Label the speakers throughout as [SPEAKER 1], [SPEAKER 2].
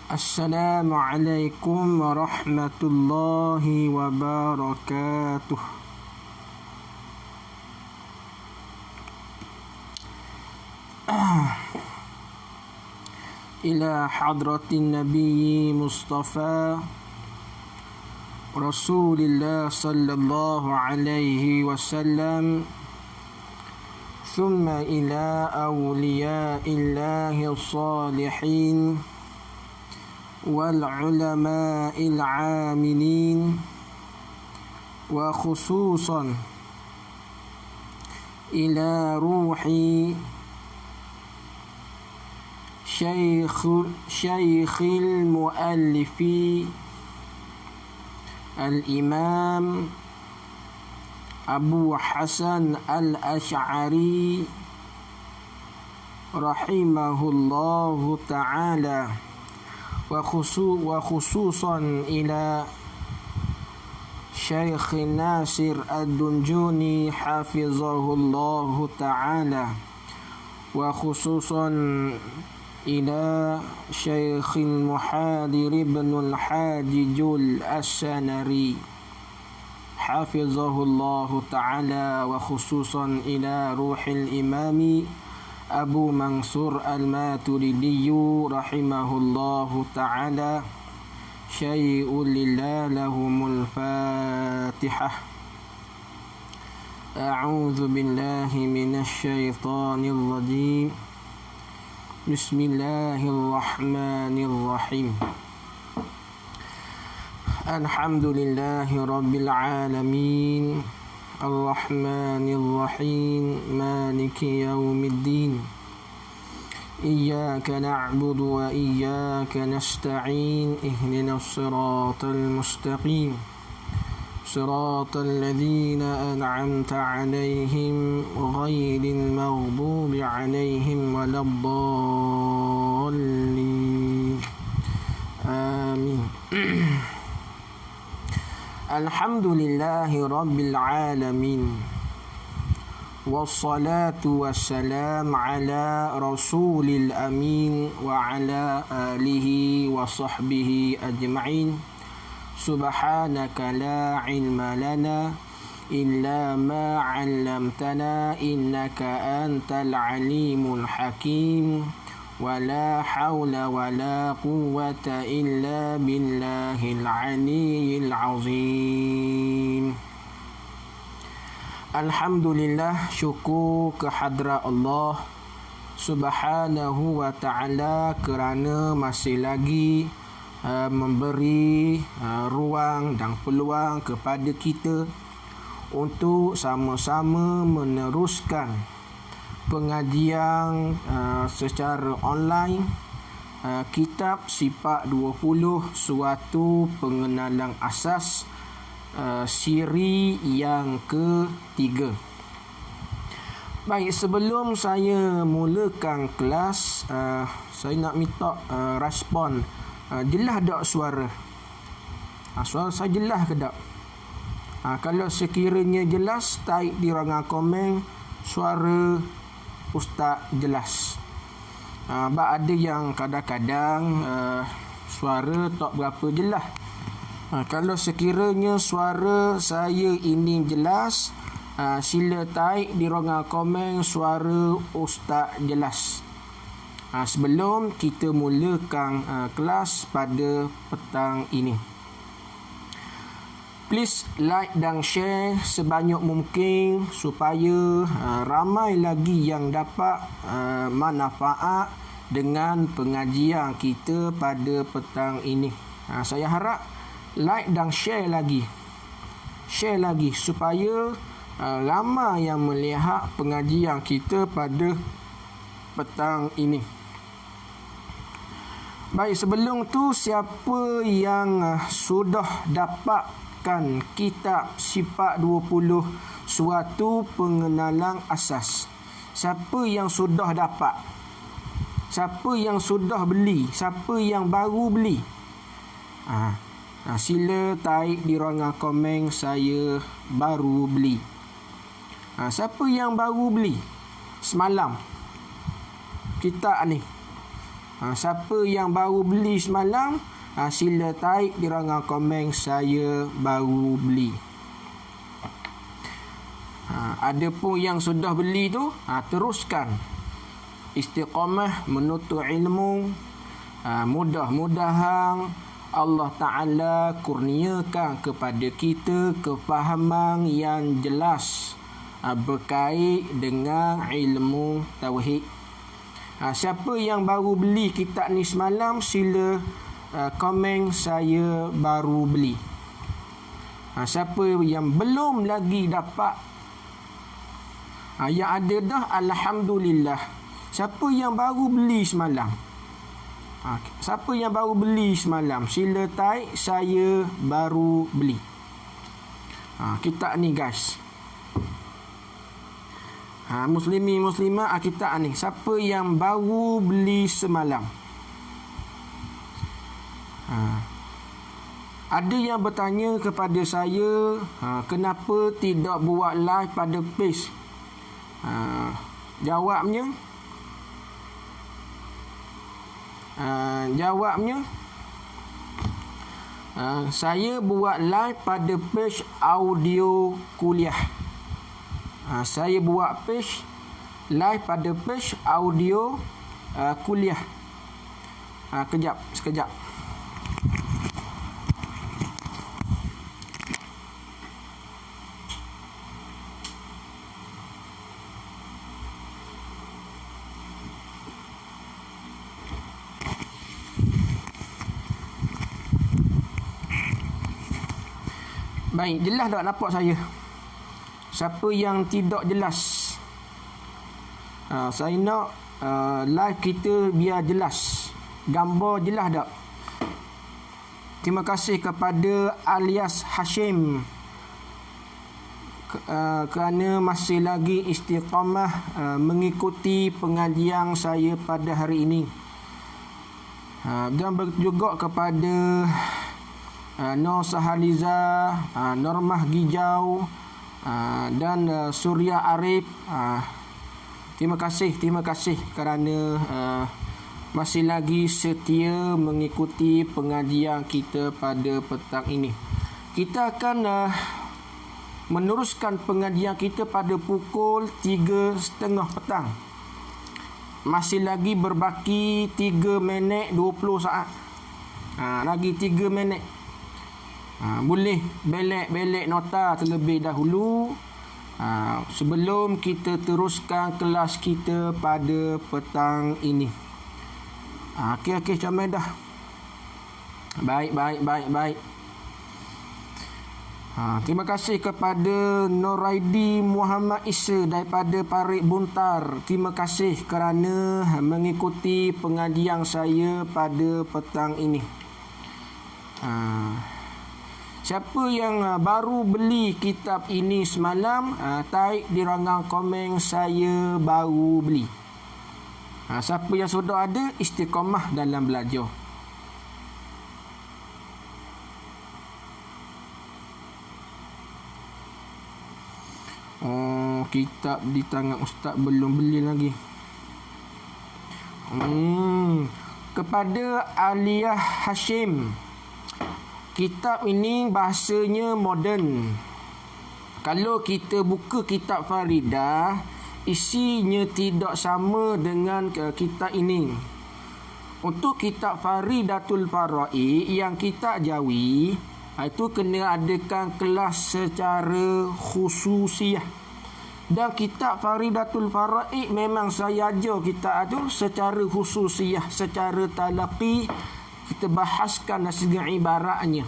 [SPEAKER 1] Assalamualaikum warahmatullahi wabarakatuh. Ila hadratin Nabi Mustafa Rasulillah sallallahu alaihi wasallam, thumma ila awliyaillahi salihin wal ulama'il amilin, wa khususan ila ruhi syekhil muallifi al-imam Abu Hasan al-Ash'ari rahimahullahu ta'ala, wa khususan ila Syekh Nasir ad-Dunjuni hafizahullahu ta'ala, wa khususan ila Syekh Muhadir ibn al-Hajijul as-Sanari hafizahullahu ta'ala, wa khususan ila ruhil imami Abu Mansur al-Maturidi rahimahullahu ta'ala. Syai'ul lillah lahumul fatihah. A'udzu billahi minasy syaithanir rajim. Bismillahirrahmanirrahim. Alhamdulillahi rabbil alamin, Ar-Rahmanir Rahim, Maliki Yaumiddin. Iyyaka na'budu wa iyyaka nasta'in. Ihdinas siratal mustaqim, siratal ladzina an'amta 'alaihim ghairil maghdubi 'alaihim waladdallin. Amin. Alhamdulillahi rabbil alamin, wassalatu wassalam ala rasulil amin wa ala alihi wa sahbihi ajma'in. Subhanaka la ilma lana illa ma 'allamtana innaka antal alimul hakim. Wala hawla wala quwwata illa billahil aliyyil azim. Alhamdulillah, syukur kehadrat Allah Subhanahu wa ta'ala kerana masih lagi memberi ruang dan peluang kepada kita untuk sama-sama meneruskan pengajian secara online kitab Sifat 20 Suatu Pengenalan Asas, siri yang ketiga. Baik, sebelum saya mulakan kelas, saya nak minta respon. Jelas tak suara? Suara saya jelas ke tak? Kalau sekiranya jelas, type di ruangan komen suara Ustaz jelas. Ada yang kadang-kadang suara tak berapa jelas. Kalau sekiranya suara saya ini jelas, sila type di ruangan komen suara Ustaz jelas. Sebelum kita mulakan kelas pada petang ini, please like dan share sebanyak mungkin supaya ramai lagi yang dapat manfaat dengan pengajian kita pada petang ini. Saya harap like dan share lagi supaya ramai yang melihat pengajian kita pada petang ini. Baik, sebelum tu, siapa yang sudah dapat kitab Sifat 20 Suatu Pengenalan Asas? Siapa yang sudah dapat? Siapa yang sudah beli? Siapa yang baru beli? Sila type di ruangan komen saya baru beli. Siapa yang baru beli semalam kitab ni? Siapa yang baru beli semalam, sila type di ruangan komen saya baru beli. Ada pun yang sudah beli tu, teruskan istiqamah menuntut ilmu. Mudah-mudahan Allah Ta'ala kurniakan kepada kita kefahaman yang jelas berkait dengan ilmu tauhid. Siapa yang baru beli kitab ni semalam, sila komen saya baru beli. Siapa yang belum lagi dapat, yang ada dah, alhamdulillah. Siapa yang baru beli semalam, siapa yang baru beli semalam, sila type saya baru beli. Kitab ni guys, Muslimi Muslimah, kitab ni siapa yang baru beli semalam. Ada yang bertanya kepada saya, kenapa tidak buat live pada page? Jawabnya saya buat live pada page audio kuliah. Saya buat page live pada page audio kuliah. Sekejap. Baik, jelas tak nampak saya? Siapa yang tidak jelas, saya nak live kita biar jelas, gambar jelas tak? Terima kasih kepada alias Hashim kerana masih lagi istiqamah mengikuti pengajian saya pada hari ini. Dan juga kepada Nur Sahaliza, Normah Gijau, dan Surya Arif. Terima kasih kerana masih lagi setia mengikuti pengajian kita pada petang ini. Kita akan meneruskan pengajian kita pada pukul 3.30 petang. Masih lagi berbaki 3 minit 20 saat. Lagi 3 minit. Boleh belek nota terlebih dahulu sebelum kita teruskan kelas kita pada petang ini. Okey, comel dah. Baik. Terima kasih kepada Noraidi Muhammad Isa daripada Parit Buntar. Terima kasih kerana mengikuti pengajian saya pada petang ini. Siapa yang baru beli kitab ini semalam, type di ruangan komen saya baru beli. Siapa yang sudah ada, istiqamah dalam belajar. Kitab di tangan ustaz belum beli lagi. Kepada Aliyah Hashim, kitab ini bahasanya moden. Kalau kita buka kitab Faridah, isinya tidak sama dengan kitab ini. Untuk kitab Faridatul Faraid yang kita ajawi, itu kena adakan kelas secara khususiyah. Dan kitab Faridatul Faraid memang saya ajar kitab itu secara khususiyah, secara talaqi. Kita bahaskan dari segi ibaratnya.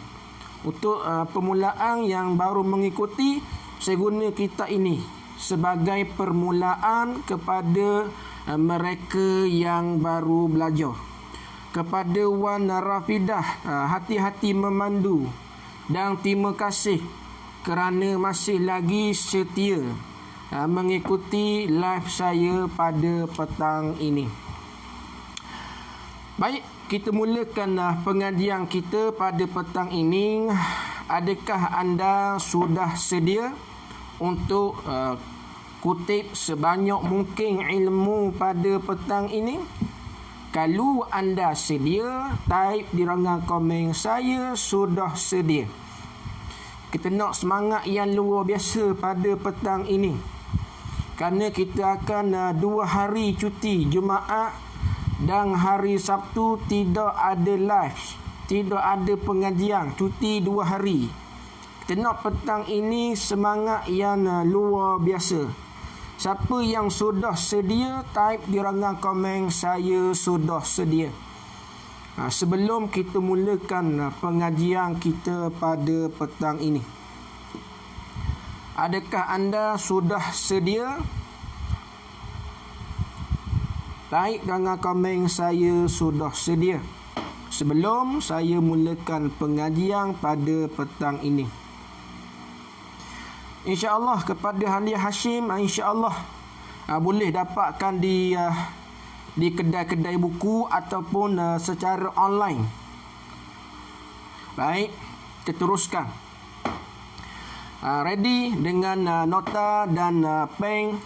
[SPEAKER 1] Untuk permulaan yang baru mengikuti, saya guna kitab ini sebagai permulaan kepada mereka yang baru belajar. Kepada Wan Rafidah, hati-hati memandu. Dan terima kasih kerana masih lagi setia mengikuti live saya pada petang ini. Baik, kita mulakan pengajian kita pada petang ini. Adakah anda sudah sedia untuk kutip sebanyak mungkin ilmu pada petang ini? Kalau anda sedia, type di ruangan komen saya sudah sedia. Kita nak semangat yang luar biasa pada petang ini. Kerana kita akan 2 hari cuti Jumaat dan hari Sabtu tidak ada live, tidak ada pengajian, cuti 2 hari. Kita nak petang ini semangat yang luar biasa. Siapa yang sudah sedia, type di ruangan komen saya sudah sedia. Sebelum kita mulakan pengajian kita pada petang ini, adakah anda sudah sedia? Like dengan komen saya sudah sedia. Sebelum saya mulakan pengajian pada petang ini, InsyaAllah kepada Halia Hashim, InsyaAllah boleh dapatkan di kedai-kedai buku ataupun secara online. Baik, kita teruskan. Ready dengan nota dan pen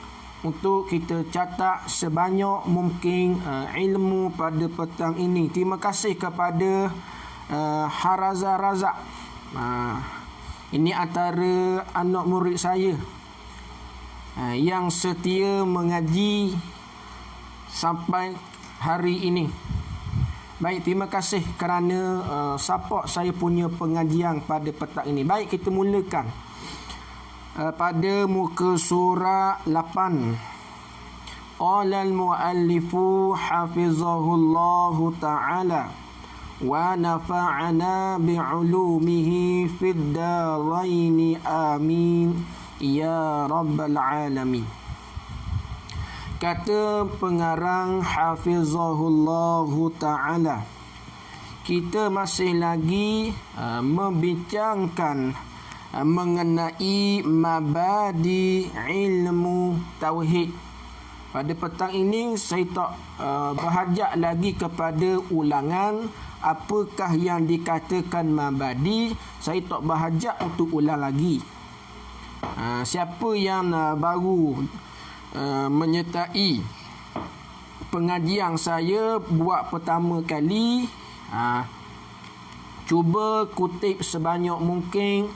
[SPEAKER 1] untuk kita catat sebanyak mungkin ilmu pada petang ini. Terima kasih kepada Haraza Razak. Ini antara anak murid saya yang setia mengaji sampai hari ini. Baik, terima kasih kerana support saya punya pengajian pada petang ini. Baik, kita mulakan. Pada muka surah 8. Qala al-muallifu hafizahullahu ta'ala wa nafa'ana bi'ulumihi fid daraini amin ya rabbal alamin. Kata pengarang hafizahullahu ta'ala, kita masih lagi membincangkan mengenai mabadi ilmu tauhid. Pada petang ini saya tak berhajat lagi kepada ulangan apakah yang dikatakan mabadi. Saya tak berhajat untuk ulang lagi. Siapa yang baru menyertai pengajian saya buat pertama kali, cuba kutip sebanyak mungkin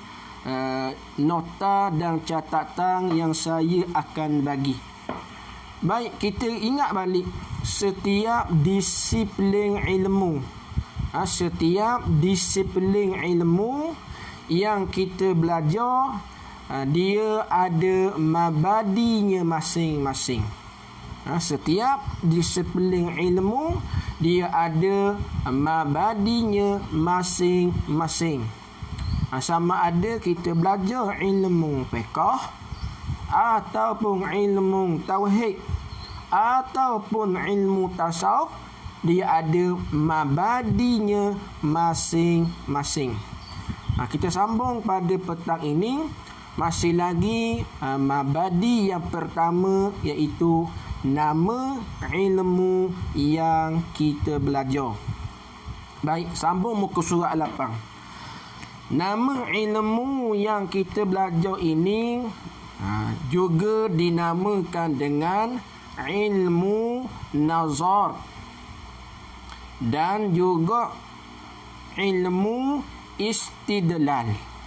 [SPEAKER 1] nota dan catatan yang saya akan bagi. Baik, kita ingat balik setiap disiplin ilmu, setiap disiplin ilmu yang kita belajar, dia ada mabadinya masing-masing. Setiap disiplin ilmu dia ada mabadinya masing-masing. Sama ada kita belajar ilmu fiqh ataupun ilmu tauhid ataupun ilmu tasawuf, dia ada mabadinya masing-masing. Kita sambung pada petang ini. Masih lagi mabadi yang pertama, iaitu nama ilmu yang kita belajar. Baik, sambung muka surat 8. Nama ilmu yang kita belajar ini juga dinamakan dengan ilmu nazar dan juga ilmu istidlal.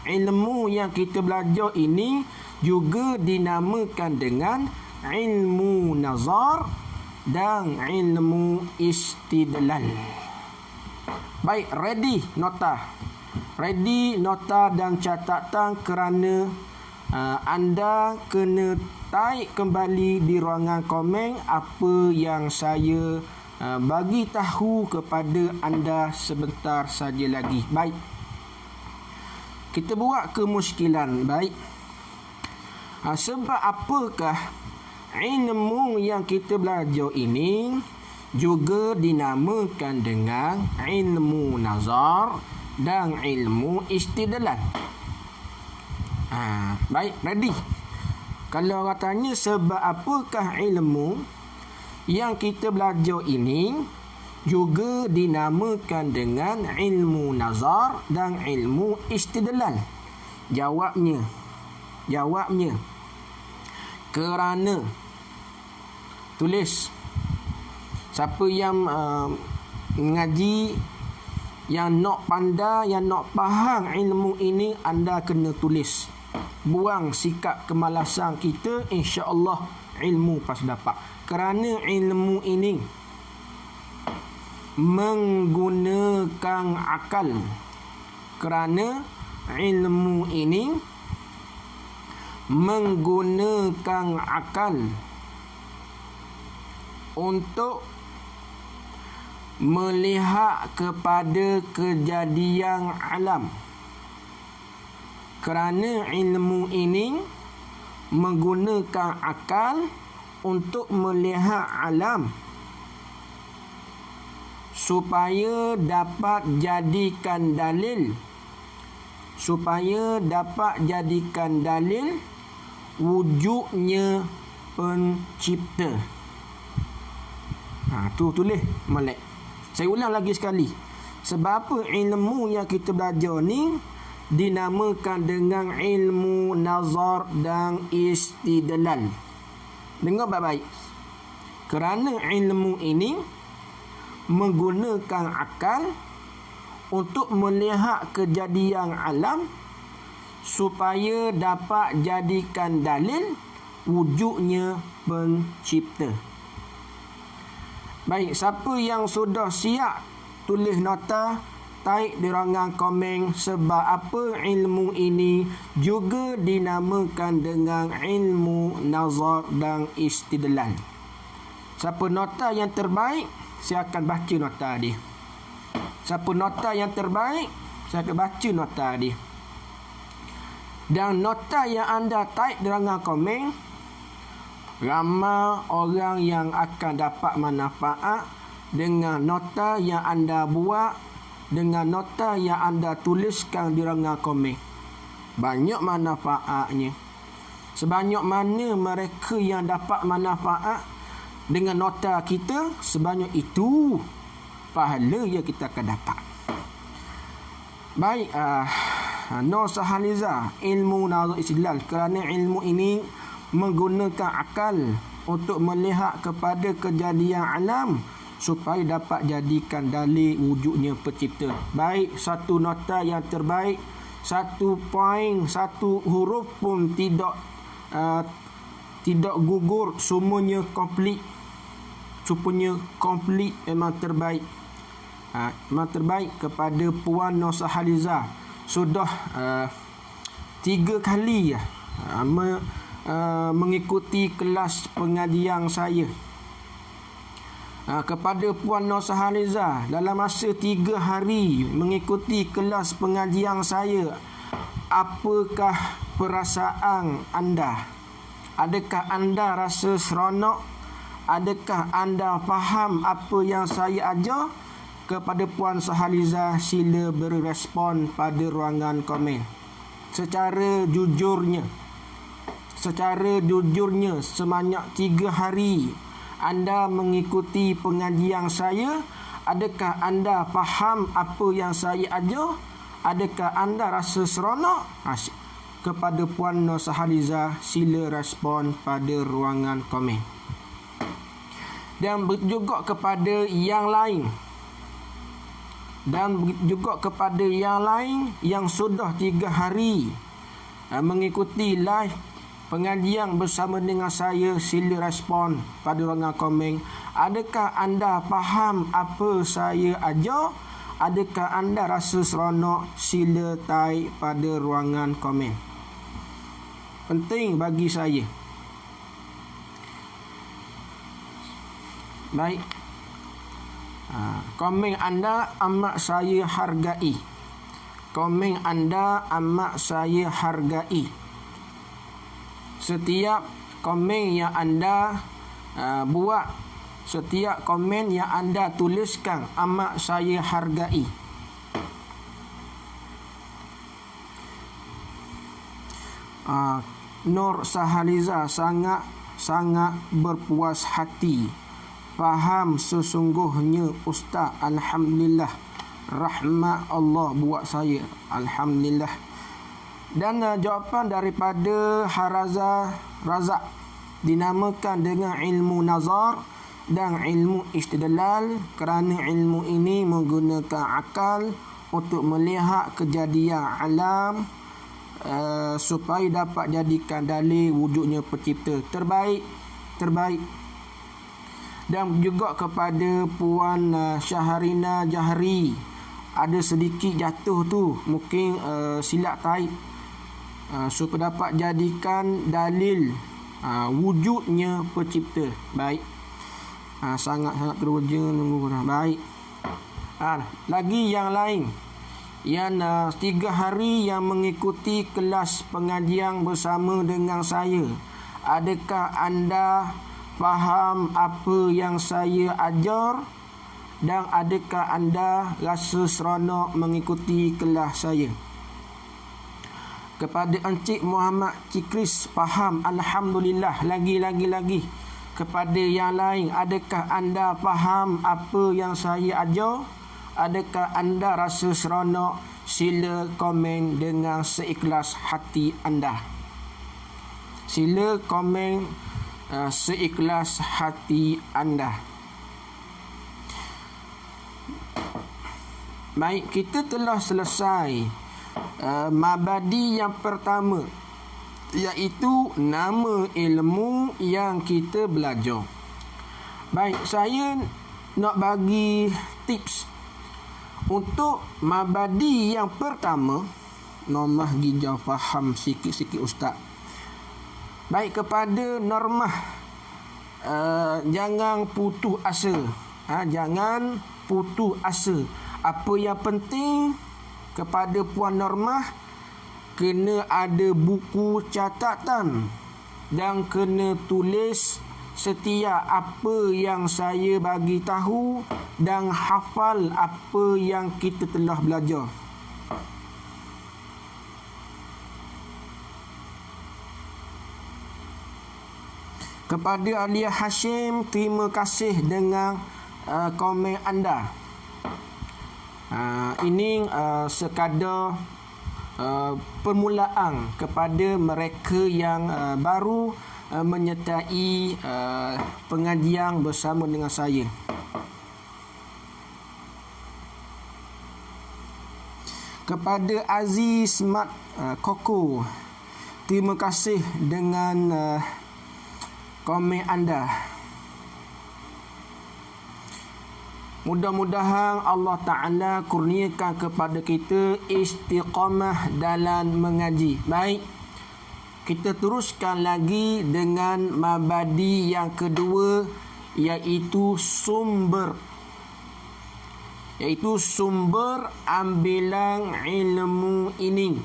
[SPEAKER 1] Ilmu yang kita belajar ini juga dinamakan dengan ilmu nazar dan ilmu istidlal. Baik, ready nota. Ready nota dan catatan kerana anda kena type kembali di ruangan komen apa yang saya bagi tahu kepada anda sebentar saja lagi. Baik. Kita buat kemuskilan. Baik. Sebab apakah ilmu yang kita belajar ini juga dinamakan dengan ilmu nazar dan ilmu istidlal? Baik, ready. Kalau orang tanya sebab apakah ilmu yang kita belajar ini juga dinamakan dengan ilmu nazar dan ilmu istidlal, Jawabnya kerana, tulis, Siapa yang mengaji, yang nak pandai, yang nak faham ilmu ini, anda kena tulis. Buang sikap kemalasan kita, insya-Allah ilmu pas dapat. Kerana ilmu ini menggunakan akal. Kerana ilmu ini menggunakan akal untuk melihat kepada kejadian alam. Kerana ilmu ini menggunakan akal untuk melihat alam supaya dapat jadikan dalil, supaya dapat jadikan dalil wujudnya pencipta. Tu tulis molek. Saya ulang lagi sekali. Sebab apa ilmu yang kita belajar ni dinamakan dengan ilmu nazar dan istidlal. Dengar baik-baik. Kerana ilmu ini menggunakan akal untuk melihat kejadian alam supaya dapat jadikan dalil wujudnya pencipta. Baik, siapa yang sudah siap tulis nota, type di ruangan komen sebab apa ilmu ini juga dinamakan dengan ilmu nazar dan istidlal. Siapa nota yang terbaik, saya akan baca nota dia. Siapa nota yang terbaik, saya akan baca nota dia. Dan nota yang anda type di ruangan komen, ramai orang yang akan dapat manfaat dengan nota yang anda buat, dengan nota yang anda tuliskan di ruangan komen. Banyak manfaatnya. Sebanyak mana mereka yang dapat manfaat dengan nota kita, sebanyak itu pahala yang kita akan dapat. Baik, Nur Sahaliza, ilmu nazar istidlal. Kerana ilmu ini menggunakan akal untuk melihat kepada kejadian alam supaya dapat jadikan dalil wujudnya pencipta. Baik, satu nota yang terbaik, 1 poin, 1 huruf pun tidak gugur, semuanya komplit. Semuanya komplit, memang terbaik. Memang terbaik kepada Puan Nur Sahaliza. Sudah 3 kali mengikuti kelas pengajian saya. Kepada Puan Nur Sahaliza, dalam masa 3 hari mengikuti kelas pengajian saya, apakah perasaan anda? Adakah anda rasa seronok? Adakah anda faham apa yang saya ajar? Kepada Puan Sahaliza, sila beri respon pada ruangan komen. Secara jujurnya, sebanyak 3 hari anda mengikuti pengajian saya, adakah anda faham apa yang saya ajar? Adakah anda rasa seronok? Kepada Puan Nur Sahaliza, sila respon pada ruangan komen. Dan juga kepada yang lain. Dan juga kepada yang lain yang sudah 3 hari mengikuti live pengajian bersama dengan saya, sila respon pada ruangan komen. Adakah anda faham apa saya ajar? Adakah anda rasa seronok? Sila type pada ruangan komen. Penting bagi saya. Baik. Komen anda amat saya hargai. Komen anda amat saya hargai. Setiap komen yang anda buat, setiap komen yang anda tuliskan amat saya hargai. Nur Sahaliza sangat berpuas hati. Faham sesungguhnya Ustaz. Alhamdulillah. Rahmat Allah buat saya. Alhamdulillah. Dan jawapan daripada Razak dinamakan dengan ilmu nazar. dan ilmu istidlal, kerana ilmu ini menggunakan akal untuk melihat kejadian alam supaya dapat jadikan dalil wujudnya pencipta. Terbaik. Dan juga kepada Puan Syahrina Jahri, ada sedikit jatuh tu, mungkin silap taip, supaya dapat jadikan dalil wujudnya pencipta. Baik. Sangat-sangat teruja nunggu dah. Baik. Lagi yang lain, yang 3 hari yang mengikuti kelas pengajian bersama dengan saya, adakah anda faham apa yang saya ajar, dan adakah anda rasa seronok mengikuti kelas saya? Kepada Encik Muhammad Cikris, faham, alhamdulillah. Lagi. Kepada yang lain, adakah anda faham apa yang saya ajar? Adakah anda rasa seronok? Sila komen dengan seikhlas hati anda. Sila komen seikhlas hati anda. Baik, kita telah selesai mabadi yang pertama, iaitu nama ilmu yang kita belajar. Baik, saya nak bagi tips untuk mabadi yang pertama. Normah gijau faham sikit-sikit ustaz. Baik, kepada Normah, jangan putus asa. Jangan putus asa. Apa yang penting kepada Puan Normah, kena ada buku catatan dan kena tulis setiap apa yang saya bagi tahu dan hafal apa yang kita telah belajar. Kepada Alia Hashim, terima kasih dengan komen anda. Ini sekadar permulaan kepada mereka yang baru menyertai pengajian bersama dengan saya. Kepada Aziz Mat Koko, terima kasih dengan komen anda. Mudah-mudahan Allah Ta'ala kurniakan kepada kita istiqamah dalam mengaji. Baik, kita teruskan lagi dengan mabadi yang kedua, iaitu sumber ambilan ilmu ini.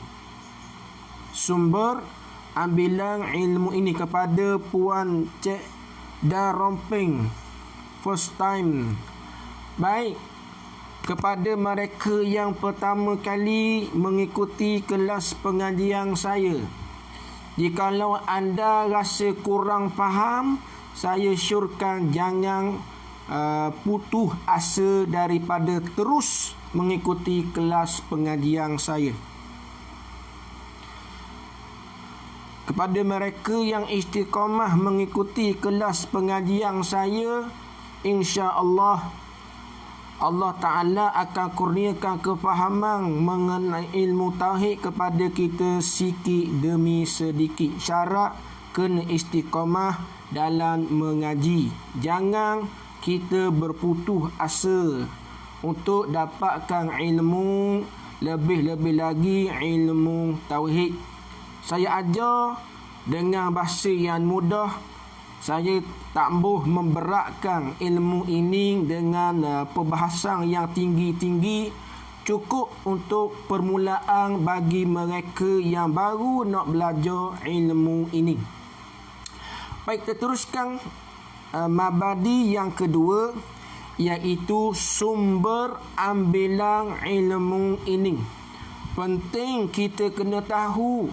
[SPEAKER 1] Sumber ambilan ilmu ini kepada Puan Cik Daromping, first time. Baik, kepada mereka yang pertama kali mengikuti kelas pengajian saya, jikalau anda rasa kurang faham, saya syorkan jangan putus asa daripada terus mengikuti kelas pengajian saya. Kepada mereka yang istiqamah mengikuti kelas pengajian saya, insya-Allah Allah Ta'ala akan kurniakan kefahaman mengenai ilmu tauhid kepada kita sikit demi sedikit. Syarat kena istiqamah dalam mengaji. Jangan kita berputus asa untuk dapatkan ilmu, lebih-lebih lagi ilmu tauhid. Saya ajar dengan bahasa yang mudah. Saya tak mahu memberatkan ilmu ini dengan perbahasan yang tinggi-tinggi. Cukup untuk permulaan bagi mereka yang baru nak belajar ilmu ini. Baik, kita teruskan mabadi yang kedua, iaitu sumber ambilan ilmu ini. Penting kita kena tahu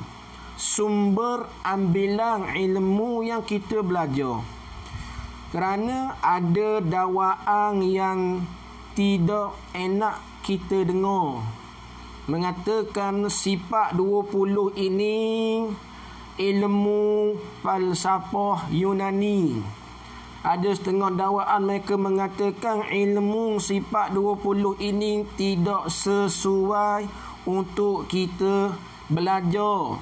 [SPEAKER 1] sumber ambilan ilmu yang kita belajar. Kerana ada dakwaan yang tidak enak kita dengar, mengatakan sifat 20 ini ilmu falsafah Yunani. Ada setengah dakwaan mereka mengatakan ilmu sifat 20 ini tidak sesuai untuk kita belajar.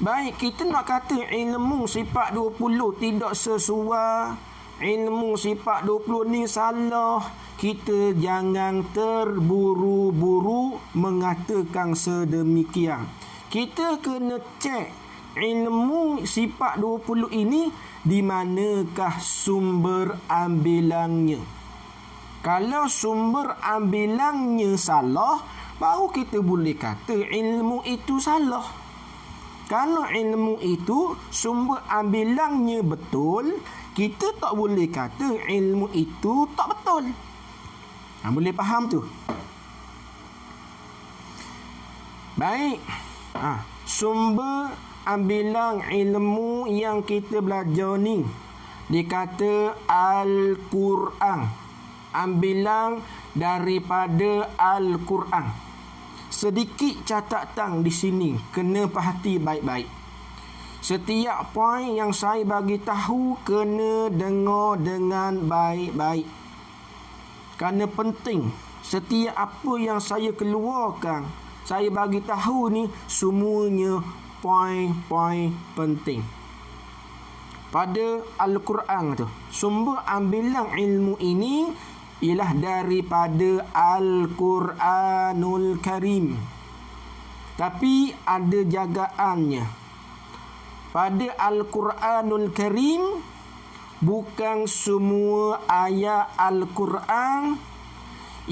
[SPEAKER 1] Baik, kita nak kata ilmu sifat 20 tidak sesuai, ilmu sifat 20 ni salah, kita jangan terburu-buru mengatakan sedemikian. Kita kena cek ilmu sifat 20 ini di manakah sumber ambilannya. Kalau sumber ambilannya salah, baru kita boleh kata ilmu itu salah. Kalau ilmu itu sumber ambilannya betul, kita tak boleh kata ilmu itu tak betul. Boleh faham tu? Baik. Sumber ambilan ilmu yang kita belajar ni dikata Al-Quran. Ambilan daripada Al-Quran. Sedikit catatan di sini, kena perhati baik-baik. Setiap poin yang saya bagi tahu kena dengar dengan baik-baik. Kerana penting, setiap apa yang saya keluarkan, saya bagi tahu ni semuanya poin-poin penting. Pada Al-Quran tu, sumber ambilan ilmu ini ialah daripada Al-Quranul Karim. Tapi ada jagaannya. Pada Al-Quranul Karim, bukan semua ayat Al-Quran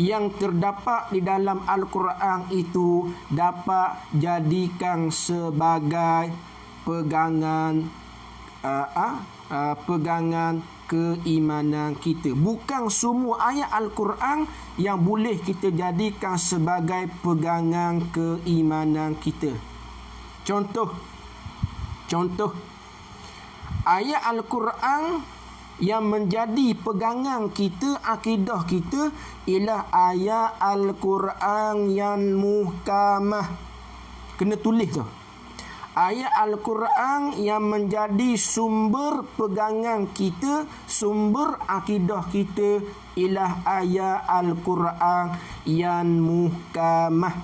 [SPEAKER 1] yang terdapat di dalam Al-Quran itu dapat jadikan sebagai pegangan keimanan kita. Bukan semua ayat Al-Quran yang boleh kita jadikan sebagai pegangan keimanan kita. Contoh ayat Al-Quran yang menjadi pegangan kita, akidah kita, ialah ayat Al-Quran yang muhkamah. Kena tulis tu. Ayat Al-Quran yang menjadi sumber pegangan kita, sumber akidah kita, ialah ayat Al-Quran yang muhkamah.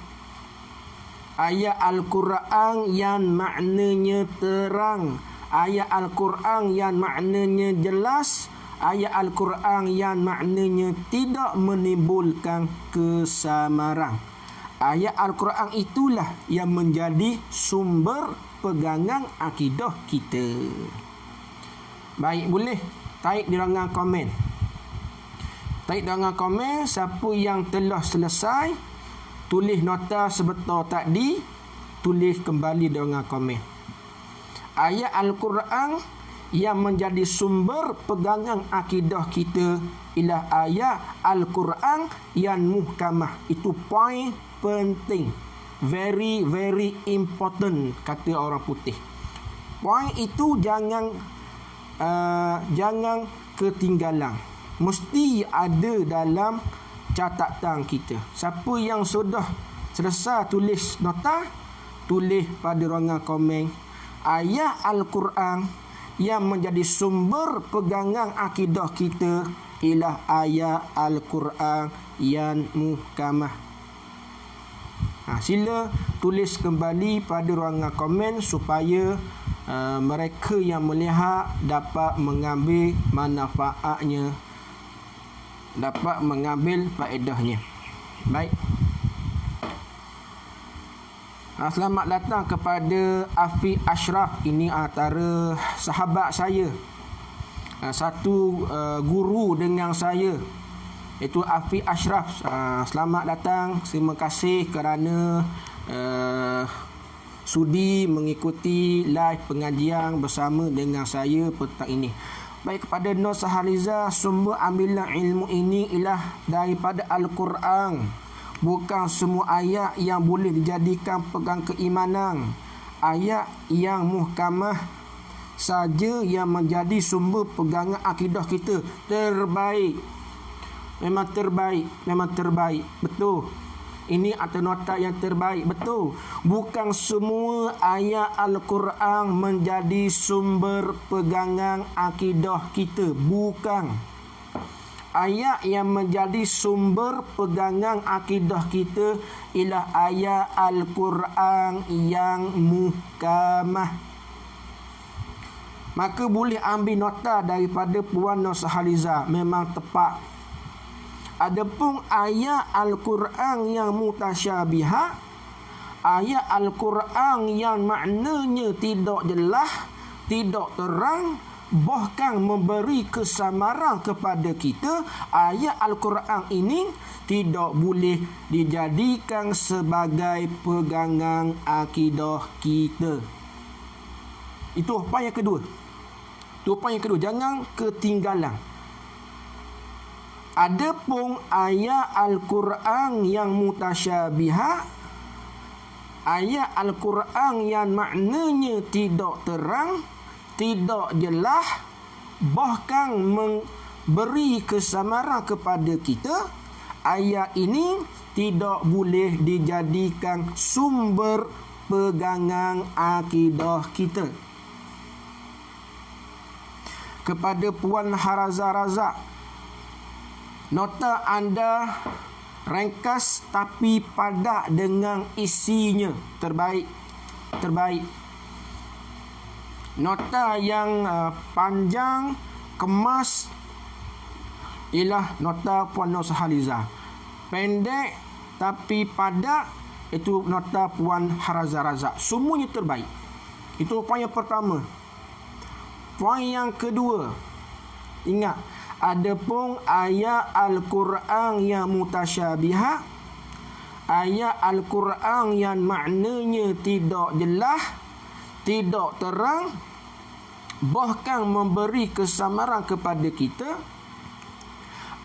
[SPEAKER 1] Ayat Al-Quran yang maknanya terang, ayat Al-Quran yang maknanya jelas, ayat Al-Quran yang maknanya tidak menimbulkan kesamaran. Ayat Al-Quran itulah yang menjadi sumber pegangan akidah kita. Baik, boleh type di ruangan komen. Type di ruangan komen siapa yang telah selesai, tulis nota sebetul tadi, tulis kembali di ruangan komen. Ayat Al-Quran yang menjadi sumber pegangan akidah kita ialah ayat Al-Quran yang muhkamah. Itu poin penting, very very important, kata orang putih. Poin itu jangan ketinggalan, mesti ada dalam catatan kita. Siapa yang sudah selesai tulis nota, tulis pada ruangan komen ayat Al-Quran yang menjadi sumber pegangan akidah kita ialah ayat Al-Quran yang muhkamah. Sila tulis kembali pada ruangan komen supaya mereka yang melihat dapat mengambil manfaatnya, dapat mengambil faedahnya. Baik. Selamat datang kepada Afi Ashraf. Ini antara sahabat saya, satu guru dengan saya, itu Afi Ashraf. Selamat datang. Terima kasih kerana sudi mengikuti live pengajian bersama dengan saya petang ini. Baik, kepada Nur Sahariza, sumber ambilan ilmu ini ialah daripada Al-Quran. Bukan semua ayat yang boleh dijadikan pegang keimanan. Ayat yang muhkamah saja yang menjadi sumber pegangan akidah kita. Terbaik. Memang terbaik. Betul. Ini atau nota yang terbaik. Betul. Bukan semua ayat Al-Quran menjadi sumber pegangan akidah kita. Bukan. Ayat yang menjadi sumber pegangan akidah kita ialah ayat Al-Quran yang muhkamah. Maka boleh ambil nota daripada Puan Nurhaliza, memang tepat. Adapun ayat Al-Quran yang mutasyabihat, ayat Al-Quran yang maknanya tidak jelas, tidak terang, bahkan memberi kesamaran kepada kita, ayat Al-Quran ini tidak boleh dijadikan sebagai pegangan akidah kita. Itu poin yang kedua. Itu poin yang kedua. Jangan ketinggalan. Adapun ayat Al-Quran yang mutasyabihat, ayat Al-Quran yang maknanya tidak terang, tidak jelas, bahkan memberi kesamaran kepada kita, ayat ini tidak boleh dijadikan sumber pegangan akidah kita. Kepada Puan Haraza Razak, nota anda ringkas tapi padat dengan isinya. Terbaik. Terbaik. Nota yang panjang, kemas ialah nota Puan Nurhaliza. Pendek tapi padat itu nota Puan Haraza Razak. Semuanya terbaik. Itu poin yang pertama. Poin yang kedua, ingat, adapun ayat Al-Quran yang mutasyabihat, ayat Al-Quran yang maknanya tidak jelas, tidak terang, bahkan memberi kesamaran kepada kita,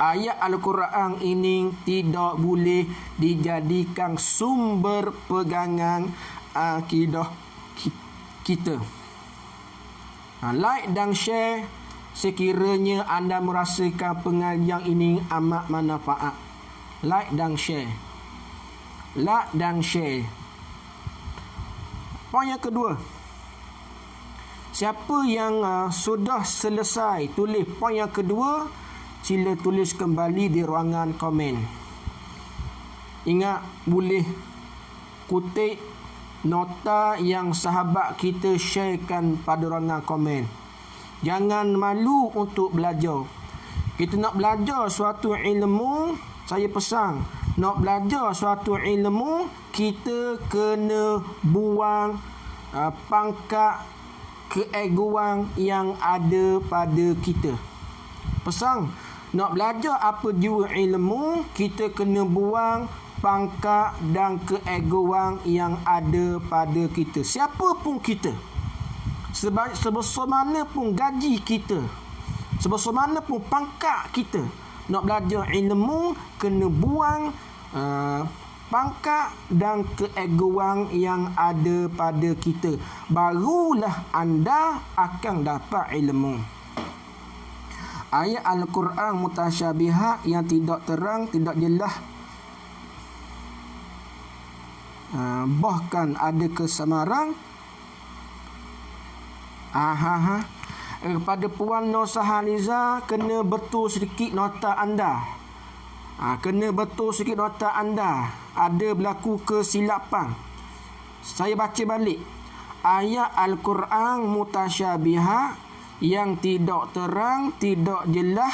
[SPEAKER 1] ayat Al-Quran ini tidak boleh dijadikan sumber pegangan akidah kita. Like dan share sekiranya anda merasakan pengajian ini amat manfaat. Like dan share. Like dan share. Poin yang kedua. Siapa yang sudah selesai tulis poin yang kedua, sila tulis kembali di ruangan komen. Ingat, boleh kutip nota yang sahabat kita sharekan pada ruangan komen. Jangan malu untuk belajar. Kita nak belajar suatu ilmu, saya pesan, nak belajar suatu ilmu, kita kena buang pangkat keegoan yang ada pada kita. Pesan, nak belajar apa jua ilmu, kita kena buang pangkat dan keegoan yang ada pada kita. Siapa pun kita, sebesar mana pun gaji kita, sebesar mana pun pangkat kita, nak belajar ilmu, kena buang pangkat dan keegoan yang ada pada kita. Barulah anda akan dapat ilmu. Ayat Al-Quran mutasyabihat yang tidak terang, tidak jelas, bahkan ada kesamaran. Kepada Puan Nurhaliza, kena betul sedikit nota anda. Kena betul sikit nota anda. Ada berlaku kesilapan. Saya baca balik. Ayat Al-Quran mutasyabihat yang tidak terang, tidak jelas,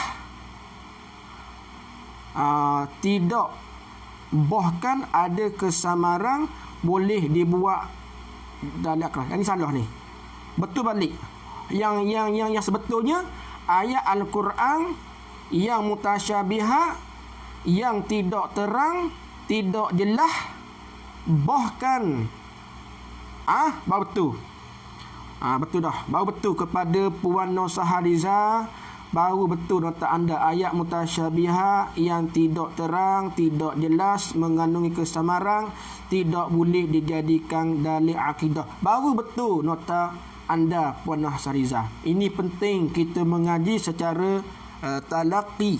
[SPEAKER 1] tidak, bahkan ada kesamaran, boleh dibuat dalam kelas. Ini salah ni. Betul balik. Yang sebetulnya ayat Al-Quran yang mutasyabihat, yang tidak terang, tidak jelas, bahkan baru betul. Betul dah. Baru betul kepada Puan Nurhaliza, baru betul nota anda. Ayat mutasyabihat yang tidak terang, tidak jelas, mengandungi kesamaran, tidak boleh dijadikan dalil akidah. Baru betul nota anda, Puan Nurhaliza. Ini penting kita mengaji secara talaqi.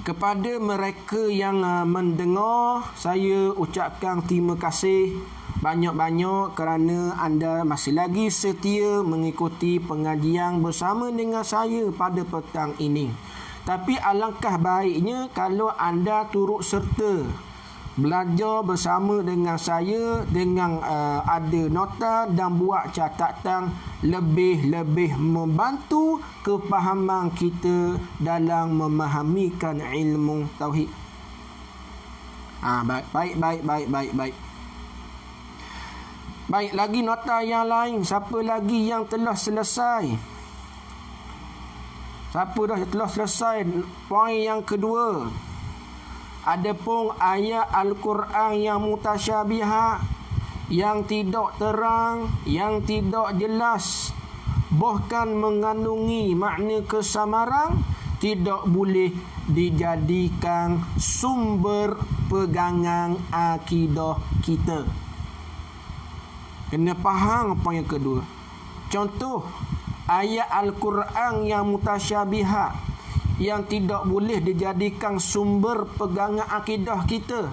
[SPEAKER 1] Kepada mereka yang mendengar, saya ucapkan terima kasih banyak-banyak kerana anda masih lagi setia mengikuti pengajian bersama dengan saya pada petang ini. Tapi alangkah baiknya kalau anda turut serta belajar bersama dengan saya dengan ada nota dan buat catatan, lebih membantu kefahaman kita dalam memahamikan ilmu tauhid. Baik. Baik, lagi nota yang lain. Siapa lagi yang telah selesai? Siapa dah telah selesai poin yang kedua? Adapun ayat Al-Quran yang mutasyabihat, yang tidak terang, yang tidak jelas, bahkan mengandungi makna kesamaran, tidak boleh dijadikan sumber pegangan akidah kita. Kena faham apa yang kedua. Contoh, ayat Al-Quran yang mutasyabihat, yang tidak boleh dijadikan sumber pegangan akidah kita,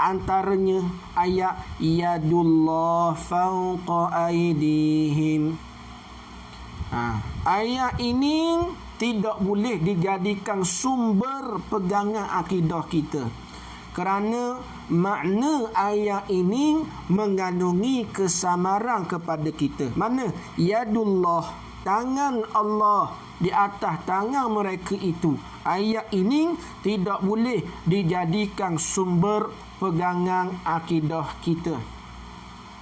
[SPEAKER 1] antaranya ayat yadullah fawqa aydihim. Ayat ini tidak boleh dijadikan sumber pegangan akidah kita, kerana makna ayat ini mengandungi kesamaran kepada kita. Mana yadullah, tangan Allah di atas tangan mereka itu. Ayat ini tidak boleh dijadikan sumber pegangan akidah kita,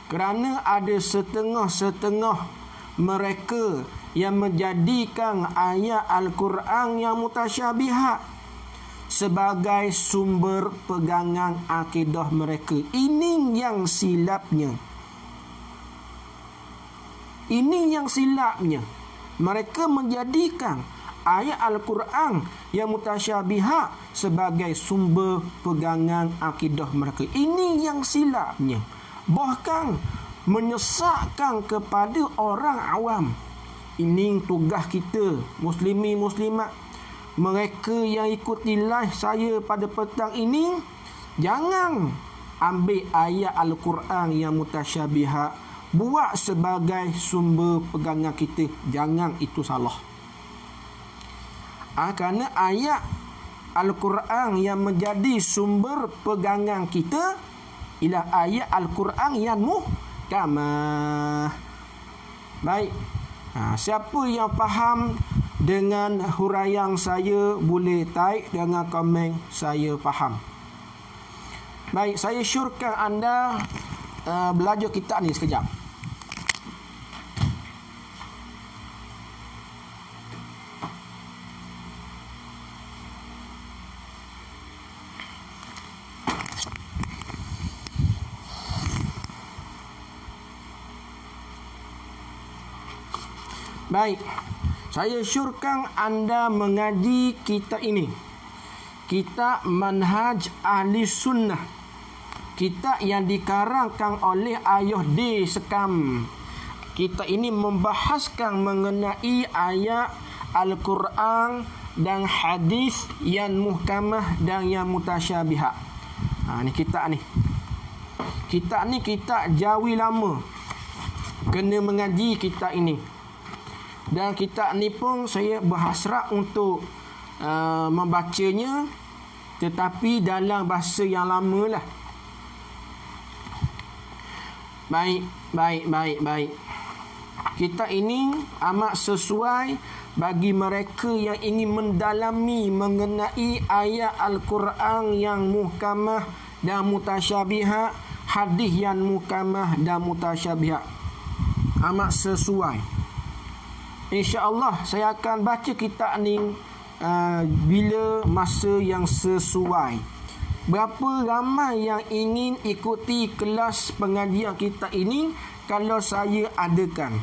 [SPEAKER 1] kerana ada setengah-setengah mereka yang menjadikan ayat Al-Quran yang mutasyabihat sebagai sumber pegangan akidah mereka. Ini yang silapnya. Mereka menjadikan ayat Al-Quran yang mutasyabihat sebagai sumber pegangan akidah mereka. Ini yang silapnya. Bahkan menyesatkan kepada orang awam. Ini tugas kita, muslimin muslimat. Mereka yang ikuti live saya pada petang ini, jangan ambil ayat Al-Quran yang mutasyabihat buat sebagai sumber pegangan kita. Jangan, itu salah. Kerana ayat Al-Quran yang menjadi sumber pegangan kita ialah ayat Al-Quran yang muhkamah. Baik. Siapa yang faham dengan huraian saya boleh type dengan komen saya faham. Baik, saya syorkan anda belajar kitab ni sekejap. Baik, saya syorkan anda mengaji kitab ini. Kitab Manhaj Ahli Sunnah. Kitab yang dikarangkan oleh Ayah D. Sekam. Kitab ini membahaskan mengenai ayat Al-Quran dan hadis yang muhkamah dan yang mutasyabihat. Ni kitab ni. Kitab ni kitab jawi lama. Kena mengaji kitab ini. Dan kitab ni pun saya berhasrat untuk membacanya, tetapi dalam bahasa yang lama lah. Baik. Kitab ini amat sesuai bagi mereka yang ingin mendalami mengenai ayat Al-Quran yang muhkamah dan mutasyabihat, hadis yang muhkamah dan mutasyabihat. Amat sesuai. InsyaAllah saya akan baca kitab ni bila masa yang sesuai. Berapa ramai yang ingin ikuti kelas pengajian kitab ini kalau saya adakan?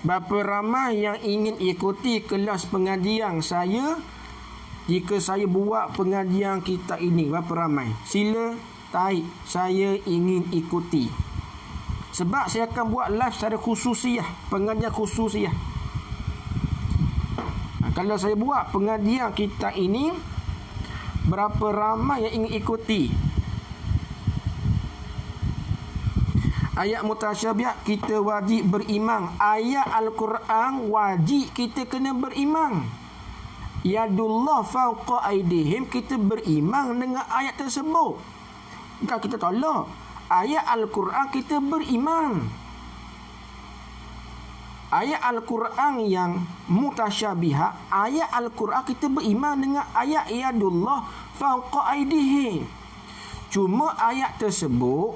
[SPEAKER 1] Berapa ramai yang ingin ikuti kelas pengajian saya jika saya buat pengajian kitab ini? Berapa ramai? Sila type saya ingin ikuti. Sebab saya akan buat live secara khususiah, pengajian khususiah. Kalau saya buat pengajian kita ini, berapa ramai yang ingin ikuti? Ayat mutasyabihat kita wajib berimam. Ayat Al-Quran wajib kita kena berimam. Yadullah fawqa aidihim, kita berimam dengan ayat tersebut. Bukan kita tolak. Ayat Al-Quran kita berimam. Ayat Al-Quran yang mutasyabihat, ayat Al-Quran kita beriman dengan ayat yadullah fawqa aidihim. Cuma ayat tersebut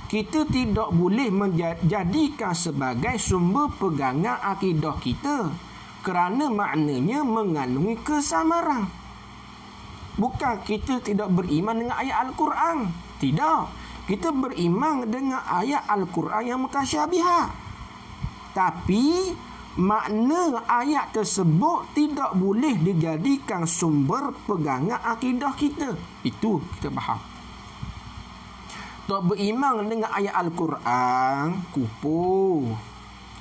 [SPEAKER 1] kita tidak boleh menjadikan sebagai sumber pegangan akidah kita, kerana maknanya mengandungi kesamaran. Bukan kita tidak beriman dengan ayat Al-Quran. Tidak. Kita beriman dengan ayat Al-Quran yang mutasyabihat. Tapi makna ayat tersebut tidak boleh dijadikan sumber pegangan akidah kita. Itu kita faham. Tak beriman dengan ayat Al-Quran, kupu.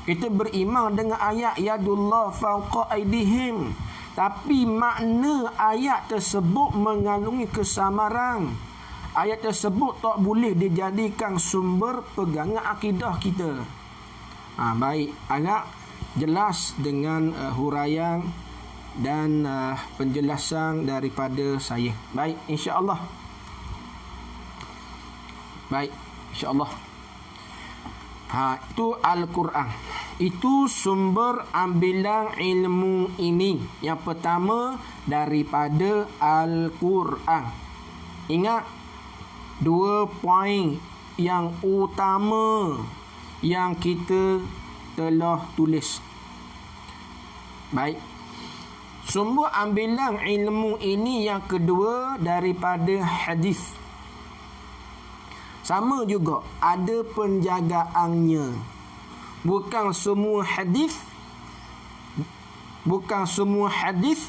[SPEAKER 1] Kita beriman dengan ayat yadullah fawqa aidihim, tapi makna ayat tersebut mengandungi kesamaran. Ayat tersebut tak boleh dijadikan sumber pegangan akidah kita. Baik, agak jelas dengan huraian dan penjelasan daripada saya. Baik, insya-Allah. Baik, insya-Allah. Itu Al-Quran. Itu sumber ambilan ilmu ini. Yang pertama daripada Al-Quran. Ingat 2 poin yang utama yang kita telah tulis. Baik. Sumber ambilan ilmu ini yang kedua daripada hadis. Sama juga ada penjagaannya. Bukan semua hadis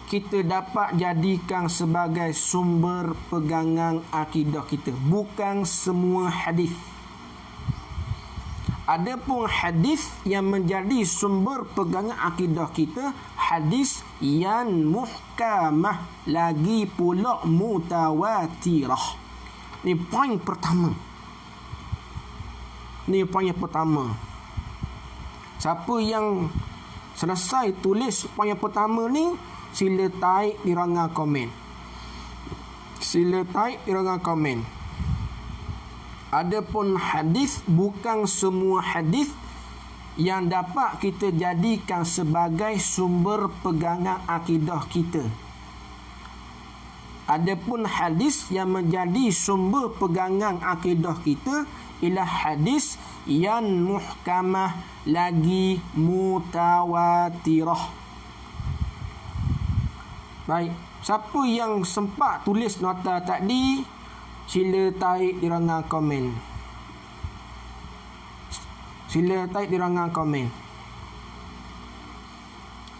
[SPEAKER 1] kita dapat jadikan sebagai sumber pegangan akidah kita. Bukan semua hadis. Adapun hadis yang menjadi sumber pegangan akidah kita, hadis yang muhkamah, lagi pula mutawatirah. Ni poin pertama. Siapa yang selesai tulis poin yang pertama ni, sila type di ruangan komen. Adapun hadis, bukan semua hadis yang dapat kita jadikan sebagai sumber pegangan akidah kita. Adapun hadis yang menjadi sumber pegangan akidah kita ialah hadis yang muhkamah, lagi mutawatirah. Baik, siapa yang sempat tulis nota tadi, sila type di ruangan komen.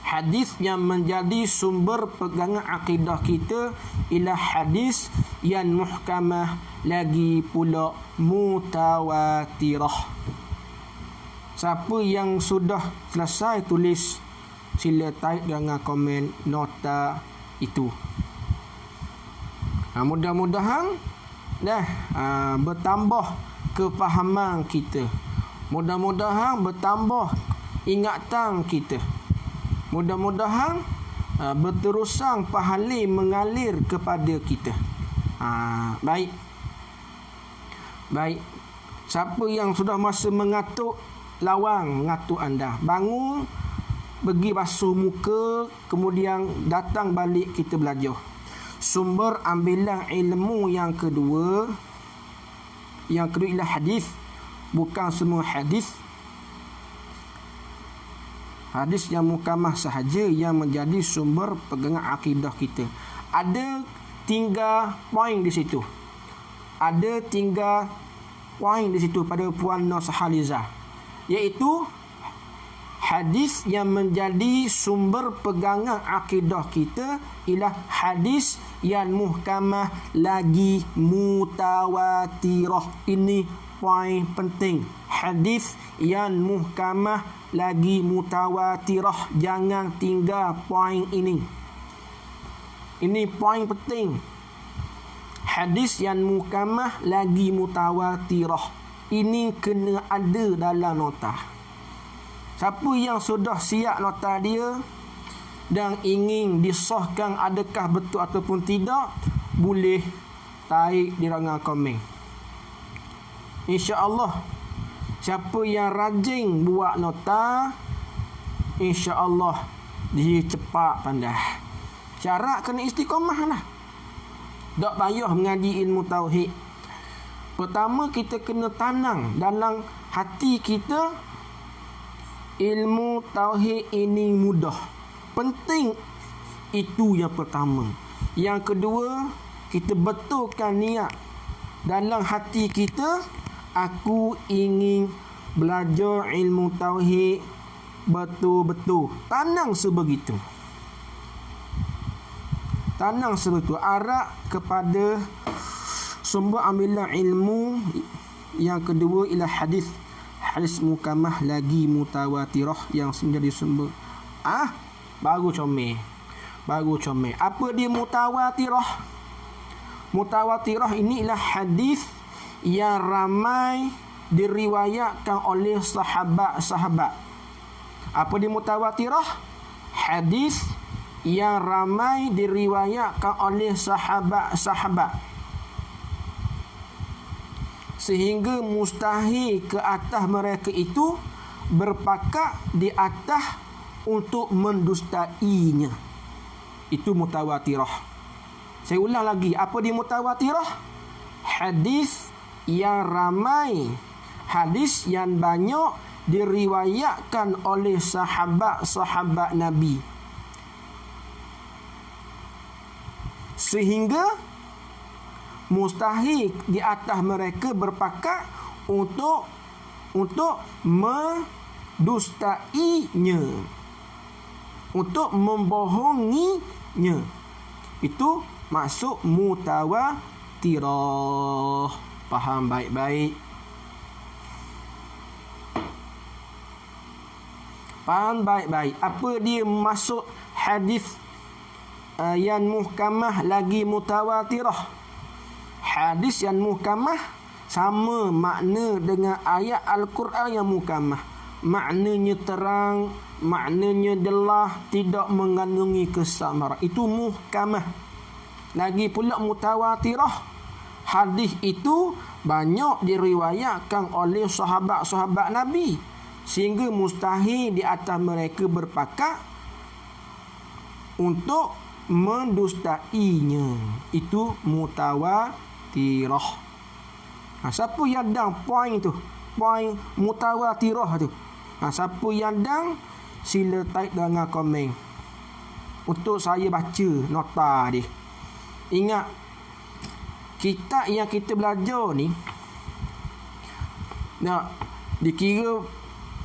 [SPEAKER 1] Hadis yang menjadi sumber pegangan akidah kita ialah hadis yang muhkamah, lagi pula mutawatirah. Siapa yang sudah selesai tulis, sila type dengan komen nota itu. Mudah-mudahan bertambah kefahaman kita. Mudah-mudahan bertambah ingatan kita. Mudah-mudahan berterusan pahala mengalir kepada kita. Baik. Siapa yang sudah masa mengatuk, lawang mengatuk anda. Bangun, pergi basuh muka, kemudian datang balik kita belajar. Sumber ambilan ilmu yang kedua ialah hadis. Bukan semua hadis. Hadis yang muhkamah sahaja yang menjadi sumber pegangan akidah kita. Ada 3 poin di situ. pada Puan Nurhaliza, iaitu Hadis yang menjadi sumber pegangan akidah kita ialah hadis yang muhkamah lagi mutawatirah. Ini poin penting. Hadis yang muhkamah lagi mutawatirah. Jangan tinggal poin ini. Ini poin penting. Hadis yang muhkamah lagi mutawatirah. Ini kena ada dalam nota. Siapa yang sudah siap nota dia dan ingin disahkan adakah betul ataupun tidak, boleh tarik di rangan komen. InsyaAllah, siapa yang rajin buat nota, InsyaAllah dia cepat pandai. Syarat kena istiqamah lah. Tak payah mengaji ilmu tauhid. Pertama, kita kena tanam dalam hati kita ilmu tauhid ini mudah. Penting itu yang pertama. Yang kedua, kita betulkan niat dalam hati kita, aku ingin belajar ilmu tauhid betul-betul. Tanam sebegitu. Tanam sebegitu. Arah kepada sumber ambilan ilmu. Yang kedua ialah hadis. Hadis muhkamah lagi mutawatirah yang menjadi sumber. Baru comel. Apa dia mutawatirah? Mutawatirah ini ialah hadis yang ramai diriwayatkan oleh sahabat-sahabat. Apa dia mutawatirah? Hadis yang ramai diriwayatkan oleh sahabat-sahabat. Sehingga mustahil ke atas mereka itu berpakat di atas untuk mendustainya. Itu mutawatirah. Saya ulang lagi, apa dia mutawatirah? Hadis yang ramai, hadis yang banyak diriwayatkan oleh sahabat-sahabat Nabi, sehingga mustahil di atas mereka berpakat untuk mendustainya, untuk membohonginya. Itu maksud mutawatirah. Faham baik-baik? Faham baik-baik. Apa dia maksud hadis yang muhkamah lagi mutawatirah? Hadis yang muhkamah sama makna dengan ayat Al-Quran yang muhkamah. Maknanya terang, maknanya jelas, tidak mengandungi kesamaran. Itu muhkamah. Lagi pula mutawatirah. Hadis itu banyak diriwayatkan oleh sahabat-sahabat Nabi, sehingga mustahil di atas mereka berpakat untuk mendustainya. Itu mutawatirah. Siapa yang dang poin tu, poin mutawatirah tu, siapa yang dang, sila type dengan komen untuk saya baca nota dia. Ingat, kitab yang kita belajar ni nak dikira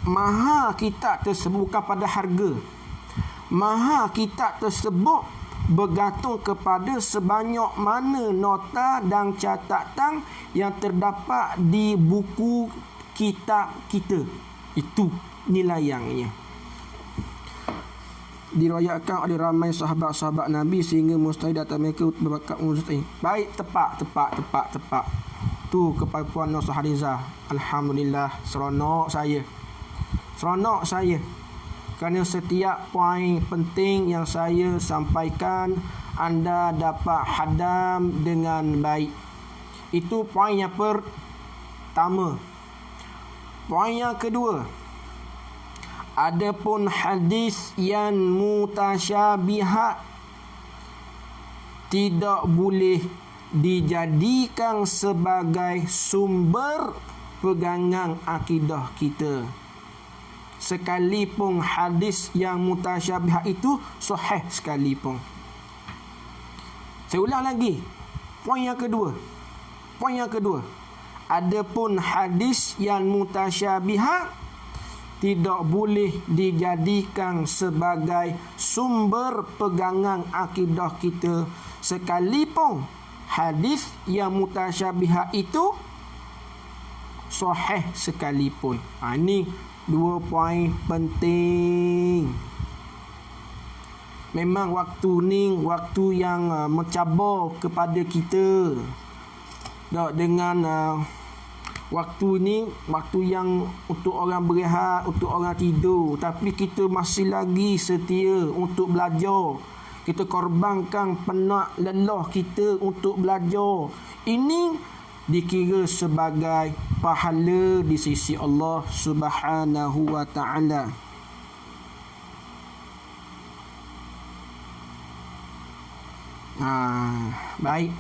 [SPEAKER 1] mahal kitab tersebut bukan pada harga. Mahal kitab tersebut bergantung kepada sebanyak mana nota dan catatan yang terdapat di buku kitab kita. Itu nilainya. Diriwayatkan oleh ramai sahabat-sahabat Nabi sehingga mustahil datang mereka berbakat mustahil. Baik, tepat. Tu kepada Puan Nur Sahariza. Alhamdulillah, seronok saya. Kerana setiap poin penting yang saya sampaikan, anda dapat hadam dengan baik. Itu poin yang pertama. Poin yang kedua, adapun hadis yang mutasyabihat tidak boleh dijadikan sebagai sumber pegangan akidah kita. Sekalipun hadis yang mutasyabihat itu sahih sekalipun. Saya ulang lagi. Poin yang kedua. Adapun hadis yang mutasyabihat tidak boleh dijadikan sebagai sumber pegangan akidah kita, sekalipun hadis yang mutasyabihat itu sahih sekalipun. Ini 2 poin penting. Memang waktu ni waktu yang mencabar kepada kita. Dengan waktu ni waktu yang untuk orang berehat, untuk orang tidur, tapi kita masih lagi setia untuk belajar. Kita korbankan penat lelah kita untuk belajar. Ini dikira sebagai pahala di sisi Allah Subhanahu wa taala. Baik.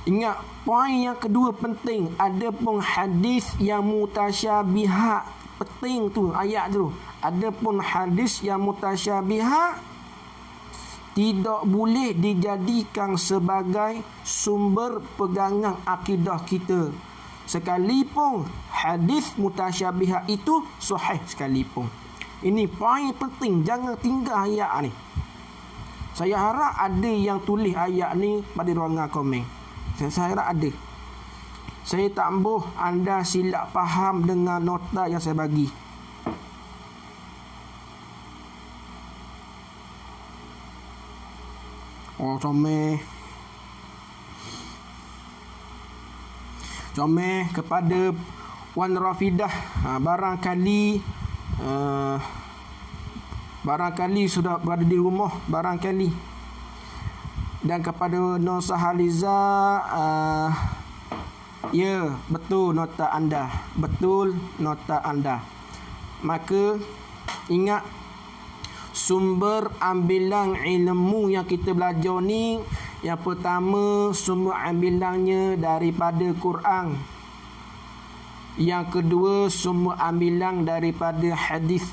[SPEAKER 1] Ingat poin yang kedua penting. Ada pun hadis yang mutasyabihat. Penting tu ayat tu. Ada pun hadis yang mutasyabihat tidak boleh dijadikan sebagai sumber pegangan akidah kita, sekalipun hadis mutasyabihat itu sahih sekalipun. Ini poin penting. Jangan tinggal ayat ni. Saya harap ada yang tulis ayat ni pada ruangan komen. Saya harap ada. Saya tak mahu anda silap faham dengan nota yang saya bagi. Oh, comel kepada Wan Rafidah. Barangkali sudah berada di rumah, barangkali. Dan kepada Nur Sahaliza, ya, betul nota anda. Betul nota anda. Maka ingat, sumber ambilan ilmu yang kita belajar ni, yang pertama sumber ambilannya daripada Quran. Yang kedua sumber ambilan daripada hadis.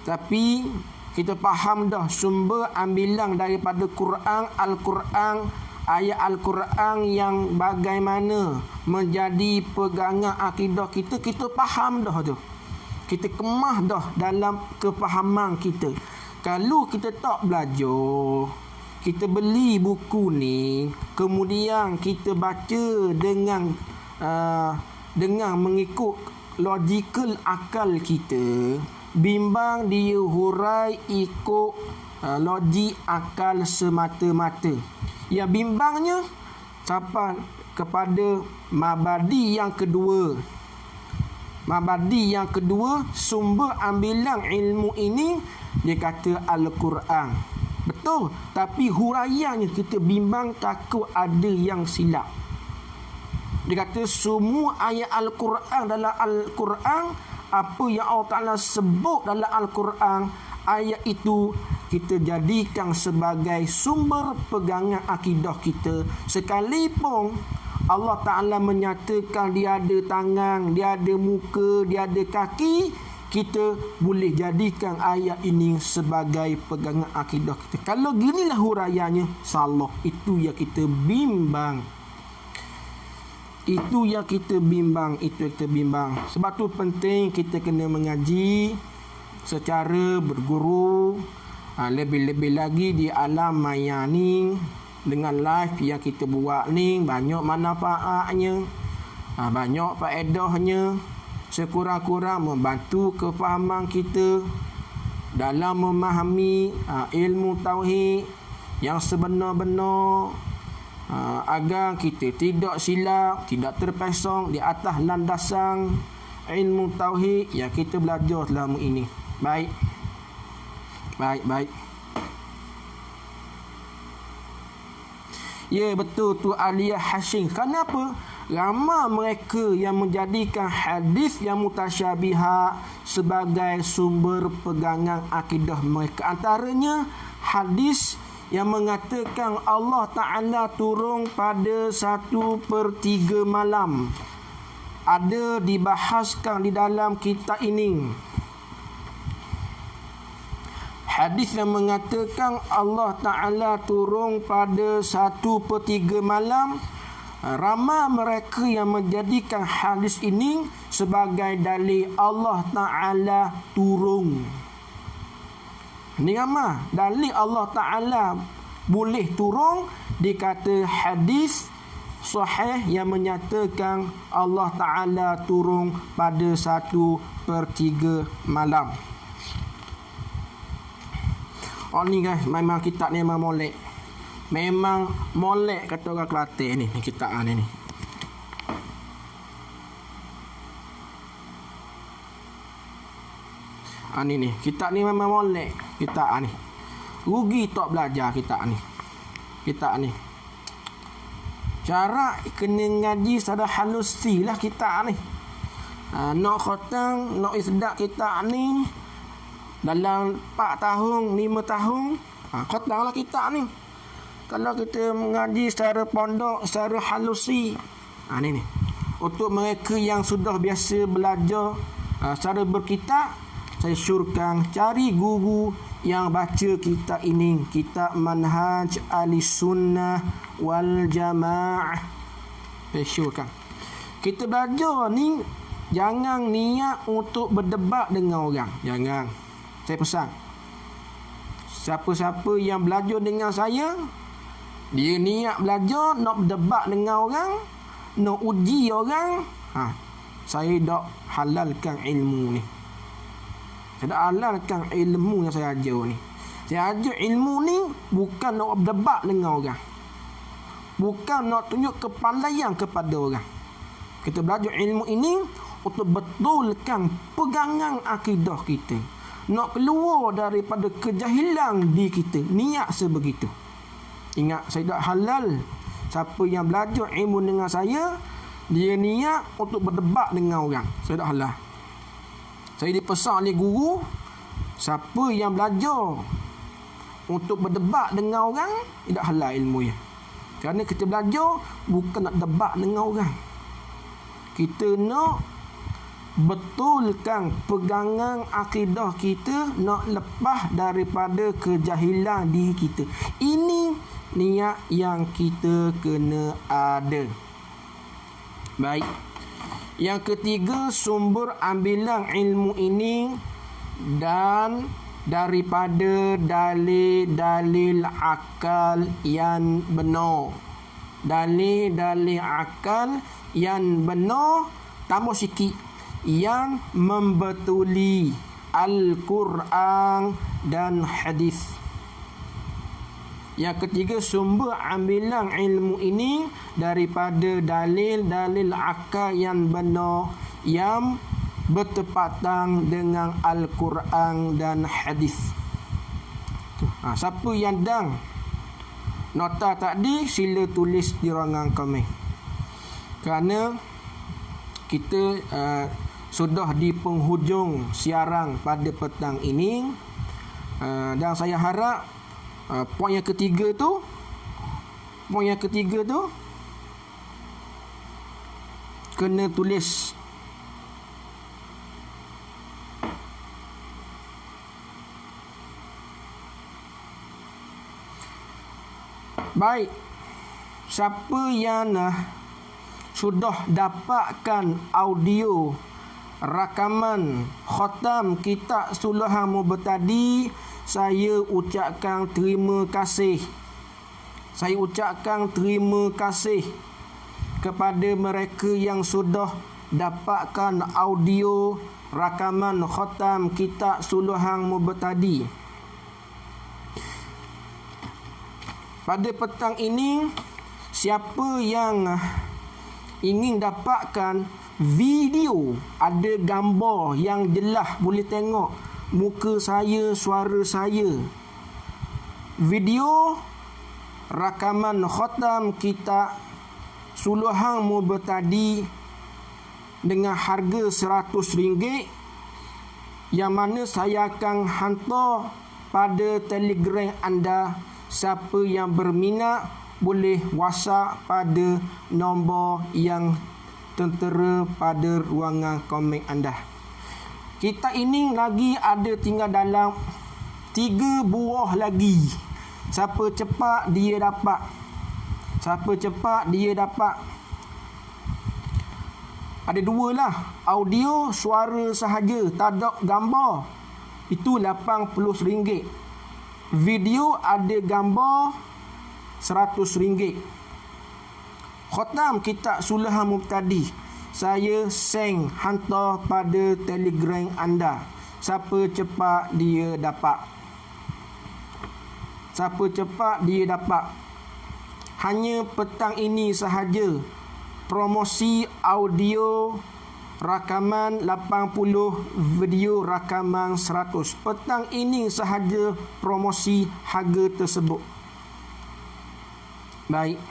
[SPEAKER 1] Tapi kita faham dah sumber ambilan daripada Quran, Al-Quran, ayat Al-Quran yang bagaimana menjadi pegangan akidah kita, kita faham dah tu. Kita kemah dah dalam kefahaman kita. Kalau kita tak belajar, kita beli buku ni, kemudian kita baca dengan mengikut logikal akal kita, bimbang dia hurai ikut logik akal semata-mata. Ya, bimbangnya sampai kepada mabadi yang kedua. Mabadi yang kedua, sumber ambilan ilmu ini dia kata Al-Quran. Betul, tapi huraiannya kita bimbang, takut ada yang silap. Dia kata semua ayat Al-Quran dalam Al-Quran, apa yang Allah Ta'ala sebut dalam Al-Quran, ayat itu kita jadikan sebagai sumber pegangan akidah kita. Sekalipun Allah Ta'ala menyatakan dia ada tangan, dia ada muka, dia ada kaki, kita boleh jadikan ayat ini sebagai pegangan akidah kita. Kalau ginilah huraiannya, salah. Itu yang kita bimbang. Itu yang kita bimbang. Sebab tu penting kita kena mengaji secara berguru. Lebih-lebih lagi di alam maya ni, dengan live yang kita buat ni, banyak manfaatnya, banyak faedahnya. Sekurang-kurang membantu kefahaman kita dalam memahami ilmu tauhid yang sebenar-benar, agar kita tidak silap, tidak terpesong di atas landasan ilmu tauhid yang kita belajar selama ini. Baik. Ya, betul tu Aliyah Hashim. Kenapa? Ramai mereka yang menjadikan hadis yang mutasyabihat sebagai sumber pegangan akidah mereka. Antaranya hadis yang mengatakan Allah Ta'ala turun pada 1/3 malam. Ada dibahaskan di dalam kitab ini. Hadis yang mengatakan Allah Ta'ala turun pada 1/3 malam, Ramai mereka yang menjadikan hadis ini sebagai dalil Allah Ta'ala turun. Ini ramai dalil Allah Ta'ala boleh turun, dikata hadis sahih yang menyatakan Allah Ta'ala turun pada 1/3 malam. Oh ni guys, memang kitab ni memang molek. Memang molek kata orang Kelantan ni kitab ni. Ni kitab ni memang molek kitab ni. Rugi tak belajar kitab ni. Kitab ni. Cara kena ngaji secara halusi lah kitab ni. Nak khatam, nak isdak kitab ni dalam 4 tahun, 5 tahun, khatam lah kitab ni. Kalau kita mengaji secara pondok, secara halusi, ni. Untuk mereka yang sudah biasa belajar secara berkitab, saya syurkan cari guru yang baca kitab ini, kitab Manhaj Ahlussunnah wal Jamaah. Saya syurkan. Kita belajar ni jangan niat untuk berdebat dengan orang. Jangan. Saya pesan. Siapa-siapa yang belajar dengan saya, dia niat belajar nak berdebat dengan orang, nak uji orang, saya dak halalkan ilmu ni. Saya dak halalkan ilmu yang saya ajar ni. Saya ajar ilmu ni bukan nak berdebat dengan orang. Bukan nak tunjuk kepandaian kepada orang. Kita belajar ilmu ini untuk betulkan pegangan akidah kita. Nak keluar daripada kejahilan di kita. Niat sebegitu. Ingat, saya tak halal. Siapa yang belajar ilmu dengan saya, dia niat untuk berdebat dengan orang. Saya tak halal. Saya dipesan oleh guru, siapa yang belajar untuk berdebat dengan orang, tidak halal ilmu ya. Kerana kita belajar bukan nak debat dengan orang. Kita nak betulkan pegangan akidah kita, nak lepas daripada kejahilan diri kita. Ini niat yang kita kena ada. Baik. Yang ketiga, sumber ambilan ilmu ini dan daripada dalil-dalil akal yang benar. Dalil-dalil akal yang benar, tambah sikit, yang membetuli Al-Quran dan hadis. Yang ketiga, sumber ambilan ilmu ini daripada dalil-dalil akal yang benar, yang bertepatan dengan Al-Quran dan hadis. Siapa yang dang nota tadi, sila tulis di ruangan komen. Kerana kita sudah di penghujung siaran pada petang ini, dan saya harap poin yang ketiga tu kena tulis. Baik, siapa yang sudah dapatkan audio rakaman khatam kitab Suluhan Mubtadi, saya ucapkan terima kasih. Saya ucapkan terima kasih kepada mereka yang sudah dapatkan audio rakaman khatam kitab Suluhan Mubtadi. Pada petang ini, siapa yang ingin dapatkan video, ada gambar yang jelas, boleh tengok muka saya, suara saya, video rakaman khatam kitab Suluhan Mubtadi dengan harga RM100, yang mana saya akan hantar pada Telegram anda. Siapa yang berminat boleh WhatsApp pada nombor yang tertera pada ruangan komen anda. Kita ini lagi ada tinggal dalam 3 buah lagi. Siapa cepat dia dapat. Siapa cepat dia dapat. Ada dua lah. Audio suara sahaja, tak ada gambar. Itu RM80. Video ada gambar RM100. Khatam kitab Sulhan Mubtadi, saya send hantar pada Telegram anda. Siapa cepat dia dapat. Siapa cepat dia dapat. Hanya petang ini sahaja. Promosi audio rakaman 80, video rakaman 100. Petang ini sahaja promosi harga tersebut. Baik.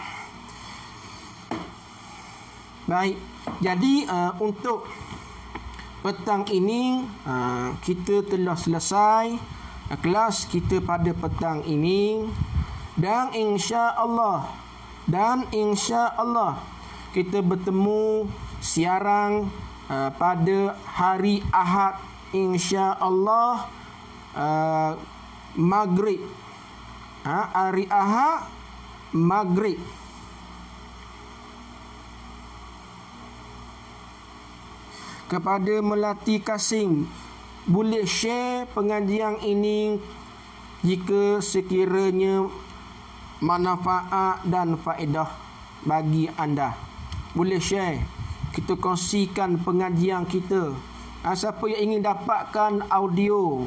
[SPEAKER 1] Jadi untuk petang ini kita telah selesai kelas kita pada petang ini, dan insya-Allah kita bertemu siaran pada hari Ahad insya-Allah maghrib. Hari Ahad maghrib. Kepada Melati Kasim, boleh share pengajian ini jika sekiranya manfaat dan faedah bagi anda. Boleh share. Kita kongsikan pengajian kita. Siapa yang ingin dapatkan audio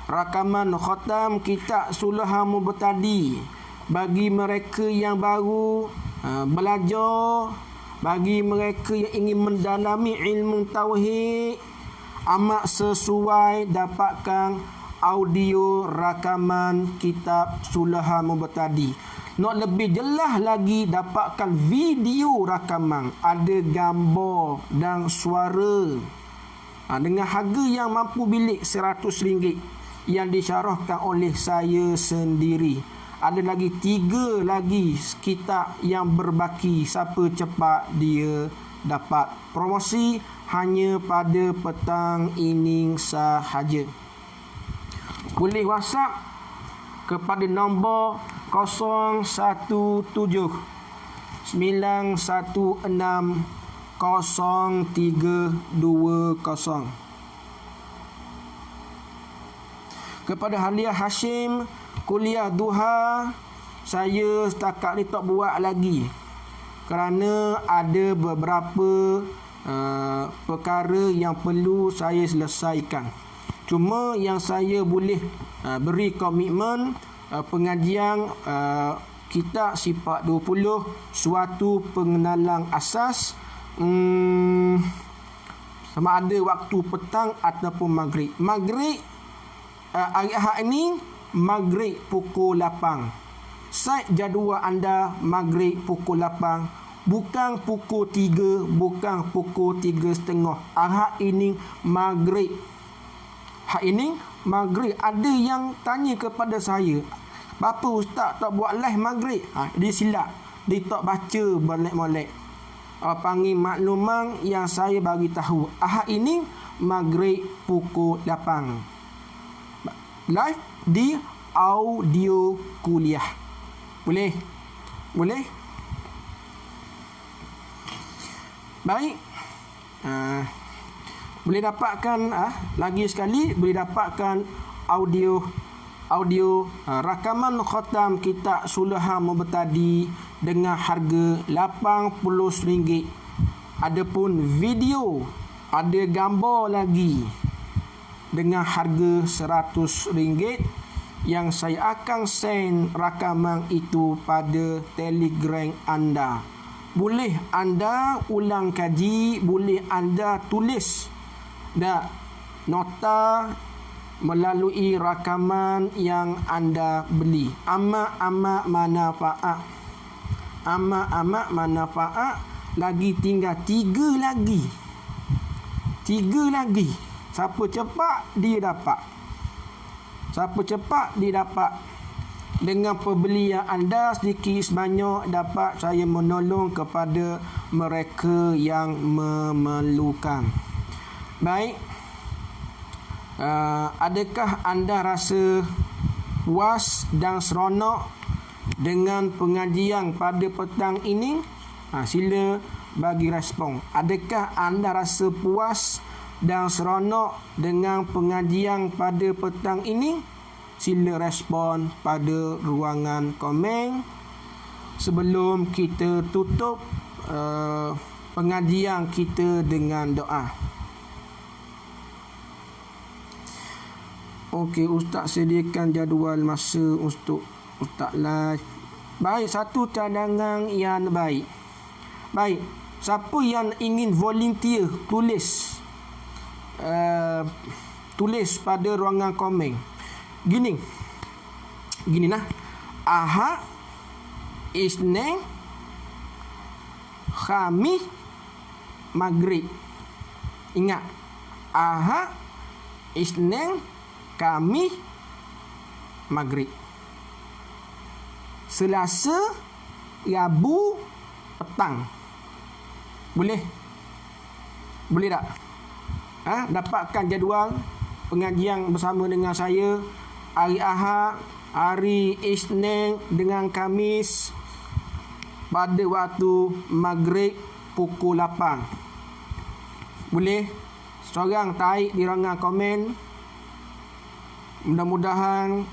[SPEAKER 1] rakaman khatam kitab Sulhan Mubtadi bagi mereka yang baru belajar, bagi mereka yang ingin mendalami ilmu tauhid, amat sesuai dapatkan audio rakaman kitab Sulhan Mubtadi. Nak lebih jelas lagi dapatkan video rakaman, ada gambar dan suara dengan harga yang mampu bilik RM100 yang disyarahkan oleh saya sendiri. Ada lagi 3 lagi kitab yang berbaki. Siapa cepat dia dapat. Promosi hanya pada petang ini sahaja. Boleh WhatsApp kepada nombor 017 916 0320. Kepada Halia Hashim, kuliah duha saya setakat ni tak buat lagi kerana ada beberapa perkara yang perlu saya selesaikan. Cuma yang saya boleh beri komitmen pengajian kitab Sifat 20, suatu pengenalan asas, sama ada waktu petang ataupun maghrib. Maghrib hari Ahad ini maghrib pukul 8. Set jadual anda maghrib pukul 8, bukan pukul 3, bukan pukul 3.30. Ahad ini maghrib. Hak ini maghrib. Ada yang tanya kepada saya, "Bapa ustaz tak buat live maghrib?" Dia silap. Dia tak baca molek-molek. Panggil makluman yang saya bagi tahu. Ahad ini maghrib pukul 8. Live di audio kuliah. Boleh? Boleh? Baik. Boleh dapatkan lagi sekali, boleh dapatkan audio rakaman khatam kitab Sulhan Mubtadi dengan harga RM80. Adapun video ada gambar lagi dengan harga RM100 yang saya akan send rakaman itu pada Telegram anda. Boleh anda ulang kaji, boleh anda tulis dan nota melalui rakaman yang anda beli. Amat manfaat. Amat manfaat. Lagi tinggal 3 lagi. 3 lagi. Siapa cepat dia dapat. Siapa cepat dia dapat. Dengan pembelian anda sedikit sebanyak dapat saya menolong kepada mereka yang memerlukan. Baik. Adakah anda rasa puas dan seronok dengan pengajian pada petang ini? Sila bagi respon. Adakah anda rasa puas dan seronok dengan pengajian pada petang ini? Sila respon pada ruangan komen sebelum kita tutup pengajian kita dengan doa. Okey, Ustaz sediakan jadual masa untuk Ustaz live. Baik, satu cadangan yang baik. Baik, siapa yang ingin volunteer tulis pada ruangan komen. Gini nah. Ahad, Isnin, Khamis, Maghrib. Ingat, Ahad, Isnin, Khamis, Maghrib. Selasa, Rabu, petang. Boleh? Boleh tak? Dapatkan jadual pengajian bersama dengan saya hari Ahad, hari Isnin dengan Khamis pada waktu Maghrib pukul 8. Boleh? Seorang tarik di ruangan komen. Mudah-mudahan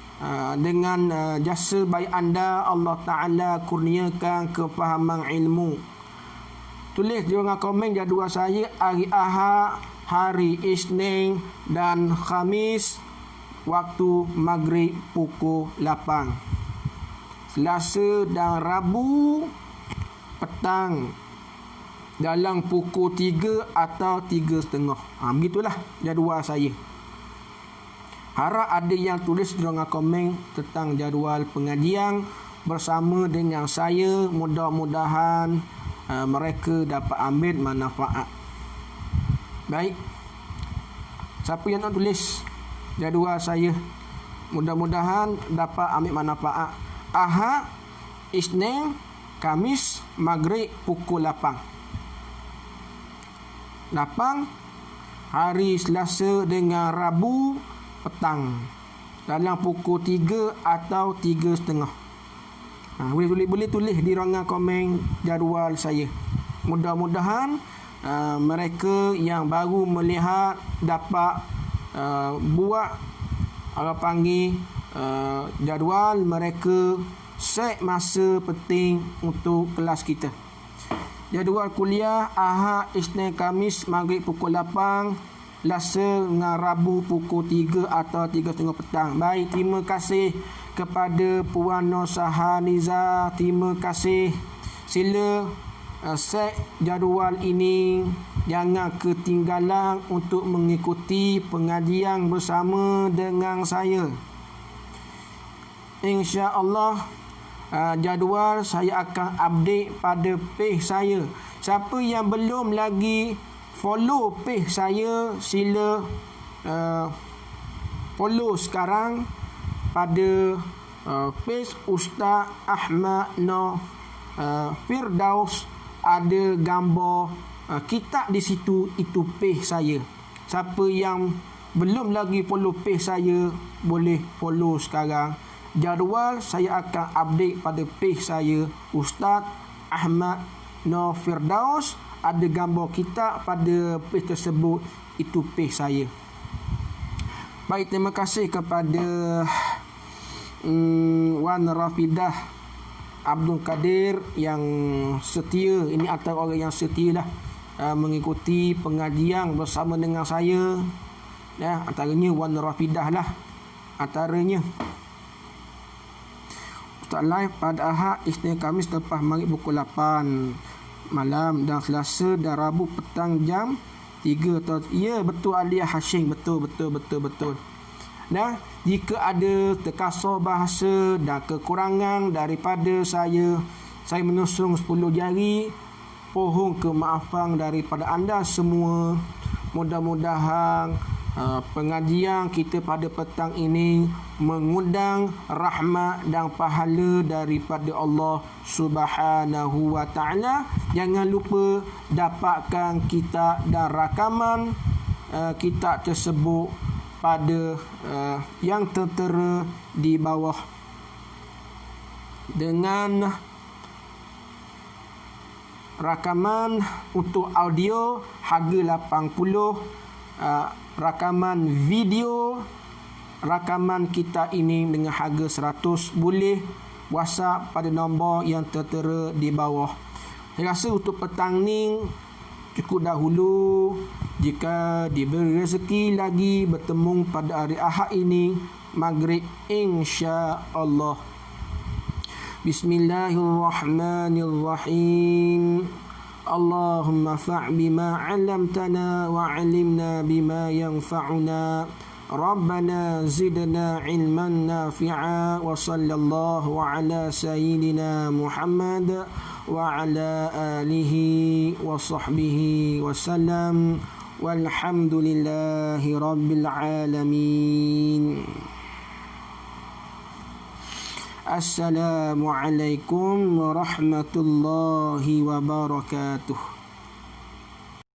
[SPEAKER 1] dengan jasa baik anda, Allah Ta'ala kurniakan kefahaman ilmu. Tulis di ruangan komen jadual saya hari Ahad, hari Isnin dan Khamis waktu Maghrib pukul 8. Selasa dan Rabu petang dalam pukul 3 atau 3.30. Begitulah jadual saya. Harap ada yang tulis di ruangan komen tentang jadual pengajian bersama dengan saya. Mudah-mudahan mereka dapat ambil manfaat. Baik. Siapa yang nak tulis jadual saya, mudah-mudahan dapat ambil manfaat. Ahad, Isnin, Khamis, Maghrib pukul 8. Hari Selasa dengan Rabu petang dalam pukul 3 atau 3.30. Boleh tulis di ruangan komen jadual saya. Mudah-mudahan mereka yang baru melihat dapat buat jadual mereka set masa penting untuk kelas kita. Jadual kuliah Ahad, Isnin, Khamis, Maghrib pukul 8, Selasa dengan Rabu pukul 3 atau 3.30 petang. Baik, terima kasih kepada Puan Nur Sahaniza. Terima kasih. Sila set jadual ini. Jangan ketinggalan untuk mengikuti pengajian bersama dengan saya. InsyaAllah jadual saya akan update pada page saya. Siapa yang belum lagi follow page saya, sila follow sekarang pada page Ustaz Ahmad Nur Firdaus. Ada gambar kitab di situ, itu page saya. Siapa yang belum lagi follow page saya, boleh follow sekarang. Jadual saya akan update pada page saya Ustaz Ahmad Nur Firdaus. Ada gambar kitab pada page tersebut, itu page saya. Baik, terima kasih kepada Wan Rafidah Abdul Kadir yang setia. Ini antara orang yang setia lah mengikuti pengajian bersama dengan saya. Antaranya Wan Rafidah lah antaranya. Ustaz live pada Ahad, Isnin, Khamis lepas maghrib pukul 8 malam dan Selasa dan Rabu petang jam 3 atau ya, betul Alia Hashim, betul. Dan jika ada terkasar bahasa dan kekurangan daripada saya menusung 10 jari. Pohon kemaafan daripada anda semua. Mudah-mudahan pengajian kita pada petang ini mengundang rahmat dan pahala daripada Allah Subhanahu wa Ta'ala. Jangan lupa dapatkan kitab dan rakaman kitab tersebut pada yang tertera di bawah Rakaman untuk audio harga 80. Rakaman video, rakaman kita ini dengan harga 100. Boleh WhatsApp pada nombor yang tertera di bawah. Saya rasa untuk petang ni cukup dahulu. Jika diberi rezeki lagi bertemu pada hari Ahad ini maghrib insya-Allah. Bismillahirrahmanirrahim. Allahumma fa' bima 'allamtana wa 'allimna bima yanfa'una. Rabbana zidna 'ilman nafi'a wa sallallahu ala sayyidina Muhammad wa ala alihi wa sahbihi wa sallam. Walhamdulillahi rabbil alamin. Assalamualaikum warahmatullahi wabarakatuh.